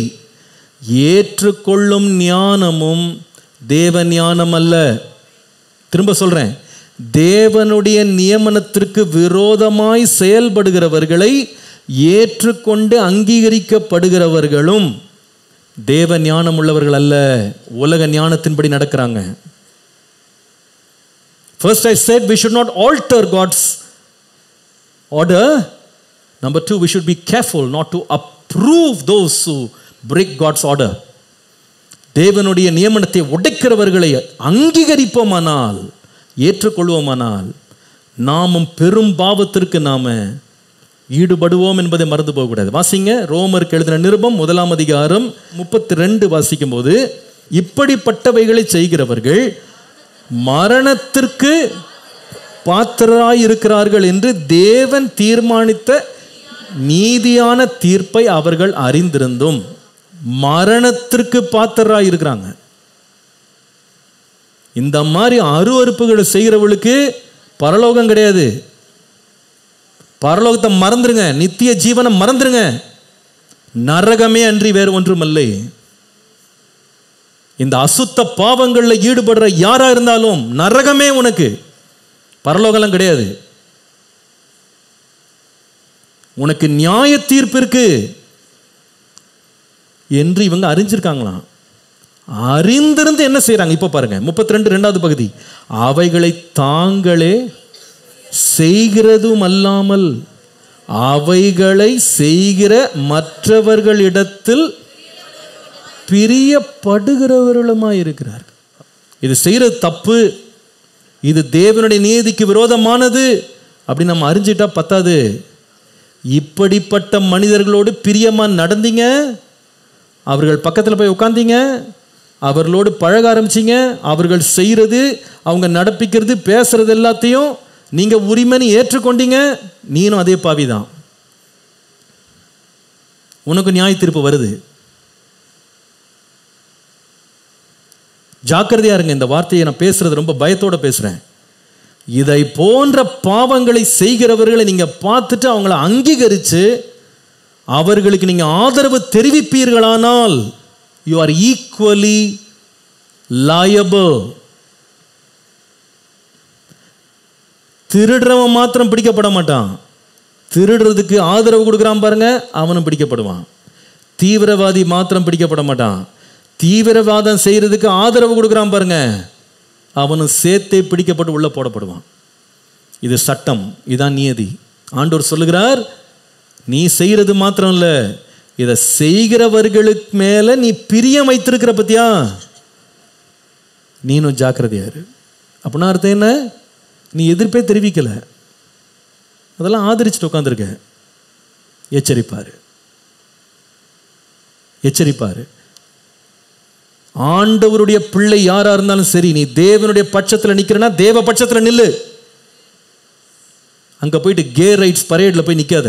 ஏற்றுக்கொள்ளும் ஞானமும் தேவ ஞானம் அல்ல. திரும்ப சொல்றேன், தேவனுடைய நியமனத்திற்கு விரோதமாய் செயல்படுகிறவர்களை ஏற்றுக்கொண்டு அங்கீகரிக்கப்படுகிறவர்களும் தேவ ஞானம் உள்ளவர்கள் அல்ல, உலக ஞானத்தின்படி நடக்கிறாங்க. First I said we should not alter God's order. Number two, we should be careful not to approve those who break God's order. தேவனுடைய நியமனத்தை உடைக்கிறவர்களை அங்கீகரிப்போமானால், ஏற்றுக்கொள்வோமானால், நாமும் பெரும் பாவத்திற்கு நாம ஈடுபடுவோம் என்பதை மறந்து போகக்கூடாது. வாசிங்க, ரோமருக்கு எழுதின நிருபம் 1 அதிகாரம் 32 வாசிக்கும் போது, இப்படிப்பட்டவைகளை செய்கிறவர்கள் மரணத்திற்கு பாத்திரராய் இருக்கிறார்கள் என்று தேவன் தீர்மானித்த நீதியான தீர்ப்பை அவர்கள் அறிந்திருந்தும் மரணத்திற்கு பாத்திரராய் இருக்கிறாங்க. இந்த மாதிரி அருவருப்புகளை செய்கிறவர்களுக்கு பரலோகம் கிடையாது. பரலோகத்தை மறந்துருங்க, நித்திய ஜீவனை மறந்துருங்க, நரகமே அன்றி வேறு ஒன்றுமில்லை. இந்த அசுத்த பாவங்களில் ஈடுபடுற யாரா இருந்தாலும் நரகமே உனக்கு, பரலோகம் கிடையாது. உனக்கு நியாய தீர்ப்பு இருக்கு என்று இவங்க அறிஞ்சிருக்காங்களாம். அறிந்திருந்து என்ன செய்யறாங்க இப்ப பாருங்க, 32 2வது பகுதி, அவைகளை தாங்களே செய்கிறதும் அல்லாமல் அவைகளை செய்கிற மற்றவர்களிடத்தில் பிரியப்படுகிறவர்களுமாய் இருக்கிறார். இது செய்யறது தப்பு, இது தேவனுடைய நீதிக்கு விரோதமானது அப்படி நம்ம அறிஞ்சிட்டா பத்தாது. இப்படிப்பட்ட மனிதர்களோடு பிரியமா நடந்தீங்க, அவர்கள் பக்கத்தில் போய் உட்கார்ந்தீங்க, அவர்களோடு பழக ஆரம்பிச்சிங்க, அவர்கள் செய்கிறது, அவங்க நடப்பிக்கிறது, பேசுறது எல்லாத்தையும் நீங்க உரிமைன்னு ஏற்றுக்கொண்டீங்க, நீனும் அதே பாவிதான். உனக்கு நியாய தீர்ப்பு வருது. ஜாக்கிரதையா இருங்க. இந்த வார்த்தையை நான் பேசுறது ரொம்ப பயத்தோட பேசுறேன். இதை போன்ற பாவங்களை செய்கிறவர்களை நீங்க பார்த்துட்டு அவங்கள அங்கீகரிச்சு அவர்களுக்கு நீங்க ஆதரவு தெரிவிப்பீர்களானால் you are equally liable. திருடுறவன் மாத்திரம் பிடிக்கப்பட மாட்டான், திருடுறதுக்கு ஆதரவு கொடுக்குறான் பாருங்க, அவனும் பிடிக்கப்படுவான். தீவிரவாதி மாத்திரம் பிடிக்கப்பட மாட்டான், தீவிரவாதம் செய்யறதுக்கு ஆதரவு கொடுக்குறான் பாருங்க, அவனும் சேர்த்தே பிடிக்கப்பட்டு உள்ள போடப்படுவான். இது சட்டம், இதான் நியதி. ஆண்டவர் சொல்லுகிறார், நீ செய்யறது மாத்திரம் இல்ல, இதை செய்கிறவர்களுக்கு மேல நீ பிரியம் வைத்திருக்கிற பத்தியா, நீனும் ஜாக்கிரதையாரு. அப்படின்னா அர்த்தம் என்ன? நீ எதிர்ப்பே தெரிவிக்கல, அதெல்லாம் ஆதரிச்சுட்டு உட்காந்துருக்க. எச்சரிப்பார். எச்சரிப்பார். ஆண்டவருடைய பிள்ளை யாரா இருந்தாலும் சரி, நீ தேவனுடைய பட்சத்தில் நிக்கிறனா தேவ பட்சத்தில் நில்லு. அங்க போயிட்டு கே ரைட்ஸ் பரேட்ல போய் நிக்காத.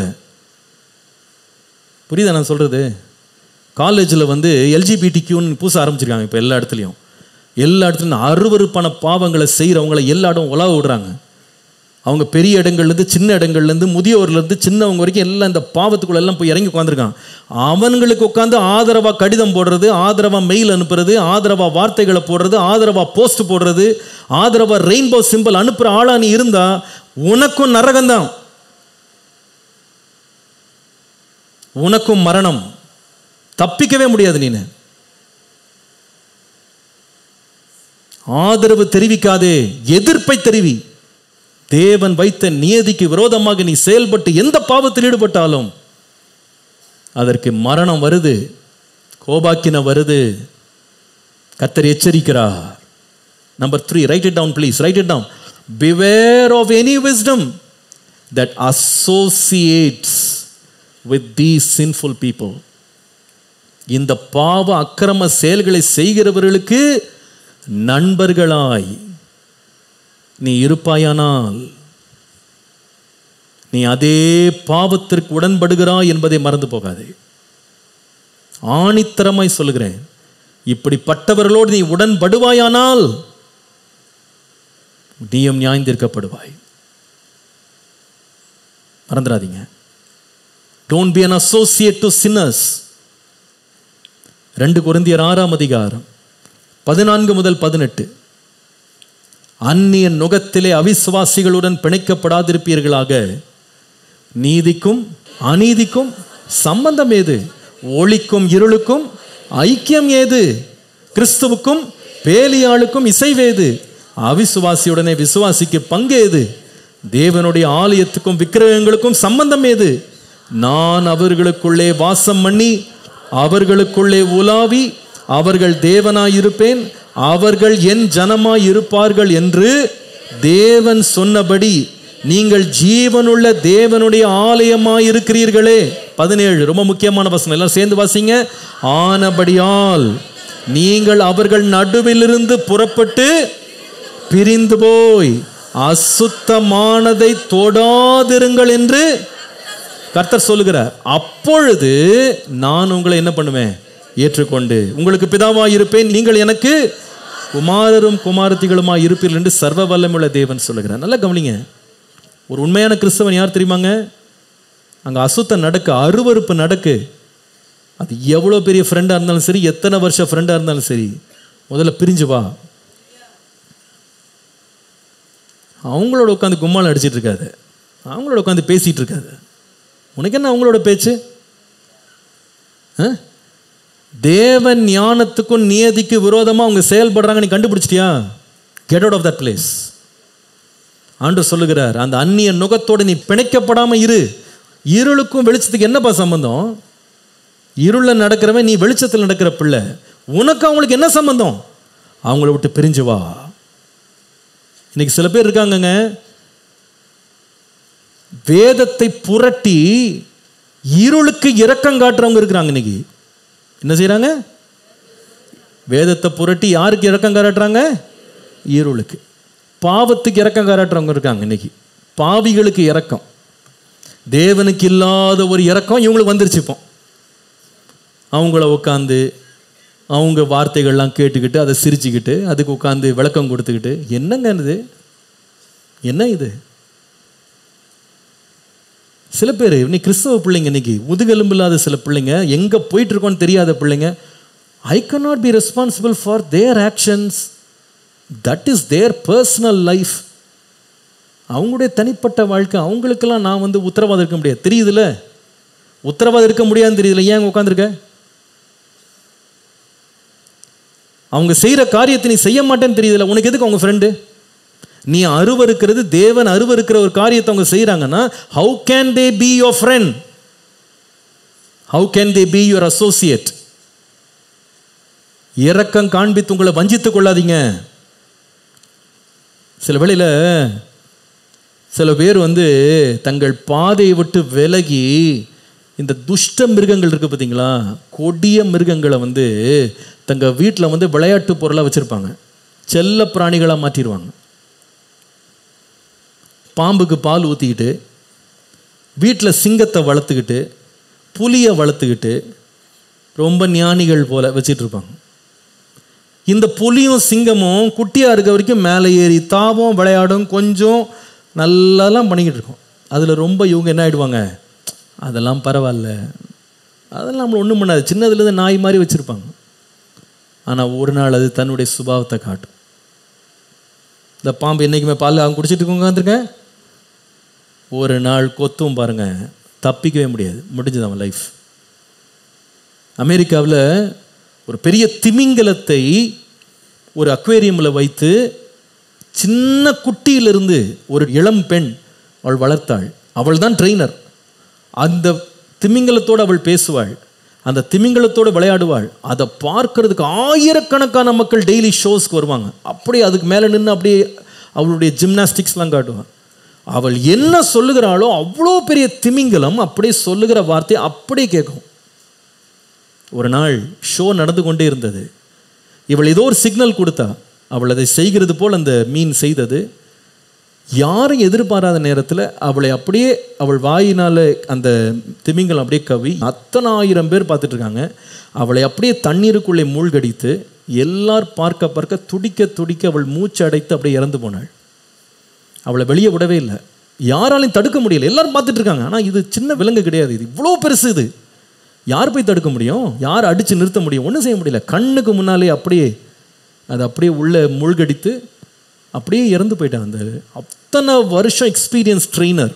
புரியுதா நான் சொல்றது? காலேஜில் வந்து எல்ஜிபிடிக்யூன்னு பூச ஆரம்பிச்சிருக்காங்க இப்போ எல்லா இடத்துலையும். எல்லா இடத்துலையும் அருவருப்பான பாவங்களை செய்கிறவங்களை எல்லா இடம் உலக விடுறாங்க. அவங்க பெரிய இடங்கள்லேருந்து சின்ன இடங்கள்லேருந்து முதியோர்லேருந்து சின்னவங்க வரைக்கும் எல்லாம் இந்த பாவத்துக்குள்ள எல்லாம் போய் இறங்கி உட்காந்துருக்கான். அவங்களுக்கு உட்காந்து ஆதரவாக கடிதம் போடுறது, ஆதரவாக மெயில் அனுப்புறது, ஆதரவாக வார்த்தைகளை போடுறது, ஆதரவாக போஸ்ட் போடுறது, ஆதரவாக ரெயின்போ சிம்பிள் அனுப்புகிற ஆளா நீ இருந்தா உனக்கும் நரகம்தான், உனக்கும் மரணம். தப்பிக்கவே முடியாது. நீ ஆதரவு தெரிவிக்காதே, எதிர்ப்பை தெரிவி. தேவன் வைத்த நியதிக்கு விரோதமாக நீ செயல்பட்டு எந்த பாவத்தில் ஈடுபட்டாலும் அதற்கு மரணம் வருது, கோபாக்கின வருது. கர்த்தர் எச்சரிக்கிறார். Number 3, write it down please, write it down. Beware of any wisdom that associates with these sinful people. இந்த பாவ அக்கிரம செயல்களை செய்கிறவர்களுக்கு நண்பர்களாய் நீ இருப்பாயானால் நீ அதே பாவத்திற்கு உடன்படுகிறாய் என்பதை மறந்து போகாதே. ஆணித்தரமாய் சொல்லுகிறேன், இப்படிப்பட்டவர்களோடு நீ உடன்படுவாயானால் நீயும் நியாயந்தீர்க்கப்படுவாய். மறந்துடாதீங்க. Don't be an associate to sinners. 2 கொரிந்தியர் 6ஆம் அதிகாரம் 14 முதல் 18. அந்நிய நுகத்திலே அவிசுவாசிகளுடன் பிணைக்கப்படாதிருப்பீர்களாக. நீதிக்கும் அநீதிக்கும் சம்பந்தம் ஏது? ஒளிக்கும் இருளுக்கும் ஐக்கியம் ஏது? கிறிஸ்துவுக்கும் பேலியாளுக்கும் இசைவேது? அவிசுவாசியுடனே விசுவாசிக்கு பங்கேது? தேவனுடைய ஆலயத்துக்கும் விக்கிரகங்களுக்கும் சம்பந்தம் ஏது? நான் அவர்களுக்குள்ளே வாசம் பண்ணி அவர்களுக்குள்ளே உலாவி அவர்கள் தேவனாயிருப்பேன், அவர்கள் என் ஜனமாய் இருப்பார்கள் என்று தேவன் சொன்னபடி நீங்கள் ஜீவனுள்ள தேவனுடைய ஆலயமாய் இருக்கிறீர்களே. 17 ரொம்ப முக்கியமான வசனம், எல்லாம் சேர்ந்து வாசிங்க. ஆனபடியால் நீங்கள் அவர்கள் நடுவிலிருந்து புறப்பட்டு பிரிந்து போய் அசுத்தமானதை தொடாதிருங்கள் என்று கர்த்தர் சொல்லுகிறார். அப்பொழுது நான் உங்களை என்ன பண்ணுவேன்? ஏற்றுக்கொண்டு உங்களுக்கு பிதாவாய் இருப்பேன், நீங்கள் எனக்கு குமாரரும் குமாரத்திகளுமாய் இருப்பீர்கள் என்று சர்வ வல்லமையுள்ள தேவன் சொல்லுகிறார். நல்லா கவனிங்க. ஒரு உண்மையான கிறிஸ்தவன் யார் தெரியுமாங்க? அங்கே அசுத்தம் நடக்கு, அருவருப்பு நடக்கு. அது எவ்வளோ பெரிய ஃப்ரெண்டாக இருந்தாலும் சரி, எத்தனை வருஷம் ஃப்ரெண்டாக இருந்தாலும் சரி, முதல்ல பிரிஞ்சு வா. அவங்களோட உட்காந்து கும்மால் அடிச்சிட்டு இருக்காது, அவங்களோட உட்காந்து பேசிகிட்டு இருக்காது. உனக்கு என்ன அவங்களோட பேச்சு? தேவன் ஞானத்துக்கும் நியதிக்கு விரோதமாக அவங்க செயல்படுறாங்க, நீ கண்டுபிடிச்சிட்டியா? Get out of that place. ஆண்டவர் சொல்லுகிறார், அந்த அந்நிய நுகத்தோடு நீ பிணைக்கப்படாமல் இரு. இருளுக்கும் வெளிச்சத்துக்கு என்னப்பா சம்பந்தம்? இருளில் நடக்கிறவன், நீ வெளிச்சத்தில் நடக்கிற பிள்ளை, உனக்கு அவங்களுக்கு என்ன சம்பந்தம்? அவங்கள விட்டு பிரிஞ்சு வா. இன்னைக்கு சில பேர் இருக்காங்கங்க, வேதத்தை புரட்டி இருளுக்கு இரக்கம் காட்டுறவங்க இருக்கிறாங்க. இன்னைக்கு என்ன செய்யறாங்க? வேதத்தை புரட்டி யாருக்கு இரக்கம் காட்டுறாங்க? இருளுக்கு, பாவத்துக்கு இரக்கம் காட்டுறவங்க இருக்காங்க. இன்னைக்கு பாவிகளுக்கு இரக்கம், தேவனுக்கு இல்லாத ஒரு இரக்கம் இவங்களுக்கு வந்துருச்சுப்போம். அவங்கள உட்காந்து அவங்க வார்த்தைகள்லாம் கேட்டுக்கிட்டு அதை சிரிச்சுக்கிட்டு அதுக்கு உட்காந்து விளக்கம் கொடுத்துக்கிட்டு, என்னங்க இது? என்ன இது? சில பேர் இன்னைக்கு கிறிஸ்தவ பிள்ளைங்க, இன்னைக்கு முதுகெலும்பு இல்லாத சில பிள்ளைங்க, எங்கே போயிட்டு இருக்கோன்னு தெரியாத பிள்ளைங்க. ஐ cannot be responsible for their actions. That is their personal life. அவங்களுடைய தனிப்பட்ட வாழ்க்கை, அவங்களுக்கெல்லாம் நான் வந்து உத்தரவாதம் இருக்க முடியாது. தெரியுதுல்ல, உத்தரவாதம் இருக்க முடியாதுன்னு தெரியுதுல்ல. ஏன் உட்காந்துருக்க? அவங்க செய்கிற காரியத்தை நீ செய்ய மாட்டேன்னு தெரியுதுல்ல. உனக்கு எதுக்கு அவங்க ஃப்ரெண்டு? நீ அருவருக்கிறது, தேவன் அருவருக்கிற ஒரு காரியத்தை அவங்க செய்கிறாங்கன்னா, how can they be your friend? How can they be your associate? இரக்கம் காண்பித்து உங்களை வஞ்சித்துக் கொள்ளாதீங்க. சில வேளையில் சில பேர் வந்து தங்கள் பாதையை விட்டு விலகி இந்த துஷ்ட மிருகங்கள் இருக்குது பார்த்தீங்களா, கொடிய மிருகங்களை வந்து தங்கள் வீட்டில் வந்து விளையாட்டு பொருளாக வச்சுருப்பாங்க, செல்ல பிராணிகளாக மாற்றிடுவாங்க. பாம்புக்கு பால் ஊற்றிக்கிட்டு, வீட்டில் சிங்கத்தை வளர்த்துக்கிட்டு, புலியை வளர்த்துக்கிட்டு, ரொம்ப ஞானிகள் போல் வச்சிட்ருப்பாங்க. இந்த புலியும் சிங்கமும் குட்டியாக இருக்க வரைக்கும் மேலே ஏறி தாவும், விளையாடும், கொஞ்சம் நல்லாலாம் பண்ணிக்கிட்டு இருக்கோம். அதில் ரொம்ப இவங்க என்ன ஆகிடுவாங்க, அதெல்லாம் பரவாயில்ல, அதெல்லாம் நம்மளை ஒன்றும் பண்ணாது, சின்னதுலேருந்து நாய் மாதிரி வச்சுருப்பாங்க. ஆனால் ஒரு நாள் அது தன்னுடைய சுபாவத்தை காட்டும். இந்த பாம்பு என்றைக்குமே பால் அவங்க குடிச்சிட்டு உட்காந்துருக்கேன், ஒரு நாள் கொத்தும் பாருங்கள், தப்பிக்கவே முடியாது, முடிஞ்சது அவன் லைஃப். அமெரிக்காவில் ஒரு பெரிய திமிங்கலத்தை ஒரு அக்வேரியமில் வைத்து சின்ன குட்டியிலிருந்து ஒரு இளம் பெண் அவள் வளர்த்தாள். அவள் தான் ட்ரெயினர். அந்த திமிங்கலத்தோடு அவள் பேசுவாள், அந்த திமிங்கலத்தோடு விளையாடுவாள். அதை பார்க்கறதுக்கு ஆயிரக்கணக்கான மக்கள் டெய்லி ஷோஸ்க்கு வருவாங்க. அப்படியே அதுக்கு மேலே நின்று அப்படியே அவளுடைய ஜிம்னாஸ்டிக்ஸ்லாம் காட்டுவாள். அவள் என்ன சொல்லுகிறாளோ அவ்வளோ பெரிய திமிங்கலம் அப்படியே சொல்லுகிற வார்த்தையை அப்படியே கேட்கும். ஒரு நாள் ஷோ நடந்து கொண்டே இருந்தது. இவள் ஏதோ ஒரு சிக்னல் கொடுத்தா, அவள் அதை செய்கிறது போல் அந்த மீன் செய்தது. யாரும் எதிர்பாராத நேரத்தில் அவளை அப்படியே அவள் வாயினால் அந்த திமிங்கலம் அப்படியே கவி அத்தனை ஆயிரம் பேர் பார்த்துட்ருக்காங்க. அவளை அப்படியே தண்ணீருக்குள்ளே மூழ்கடித்து எல்லார் பார்க்க பார்க்க துடிக்க துடிக்க அவள் மூச்சு அடைத்து அப்படியே இறந்து போனாள். அவளை வெளியே விடவே இல்லை, யாராலையும் தடுக்க முடியல. எல்லாரும் பார்த்துட்டு இருக்காங்க. ஆனால் இது சின்ன விலங்கு கிடையாது, இது இவ்வளோ பெருசு. இது யார் போய் தடுக்க முடியும், யார் அடித்து நிறுத்த முடியும், ஒன்றும் செய்ய முடியல. கண்ணுக்கு முன்னாலே அப்படியே அது அப்படியே உள்ளே மூழ்கடித்து அப்படியே இறந்து போயிட்டான். அந்த அத்தனை வருஷம் எக்ஸ்பீரியன்ஸ் ட்ரெயினர்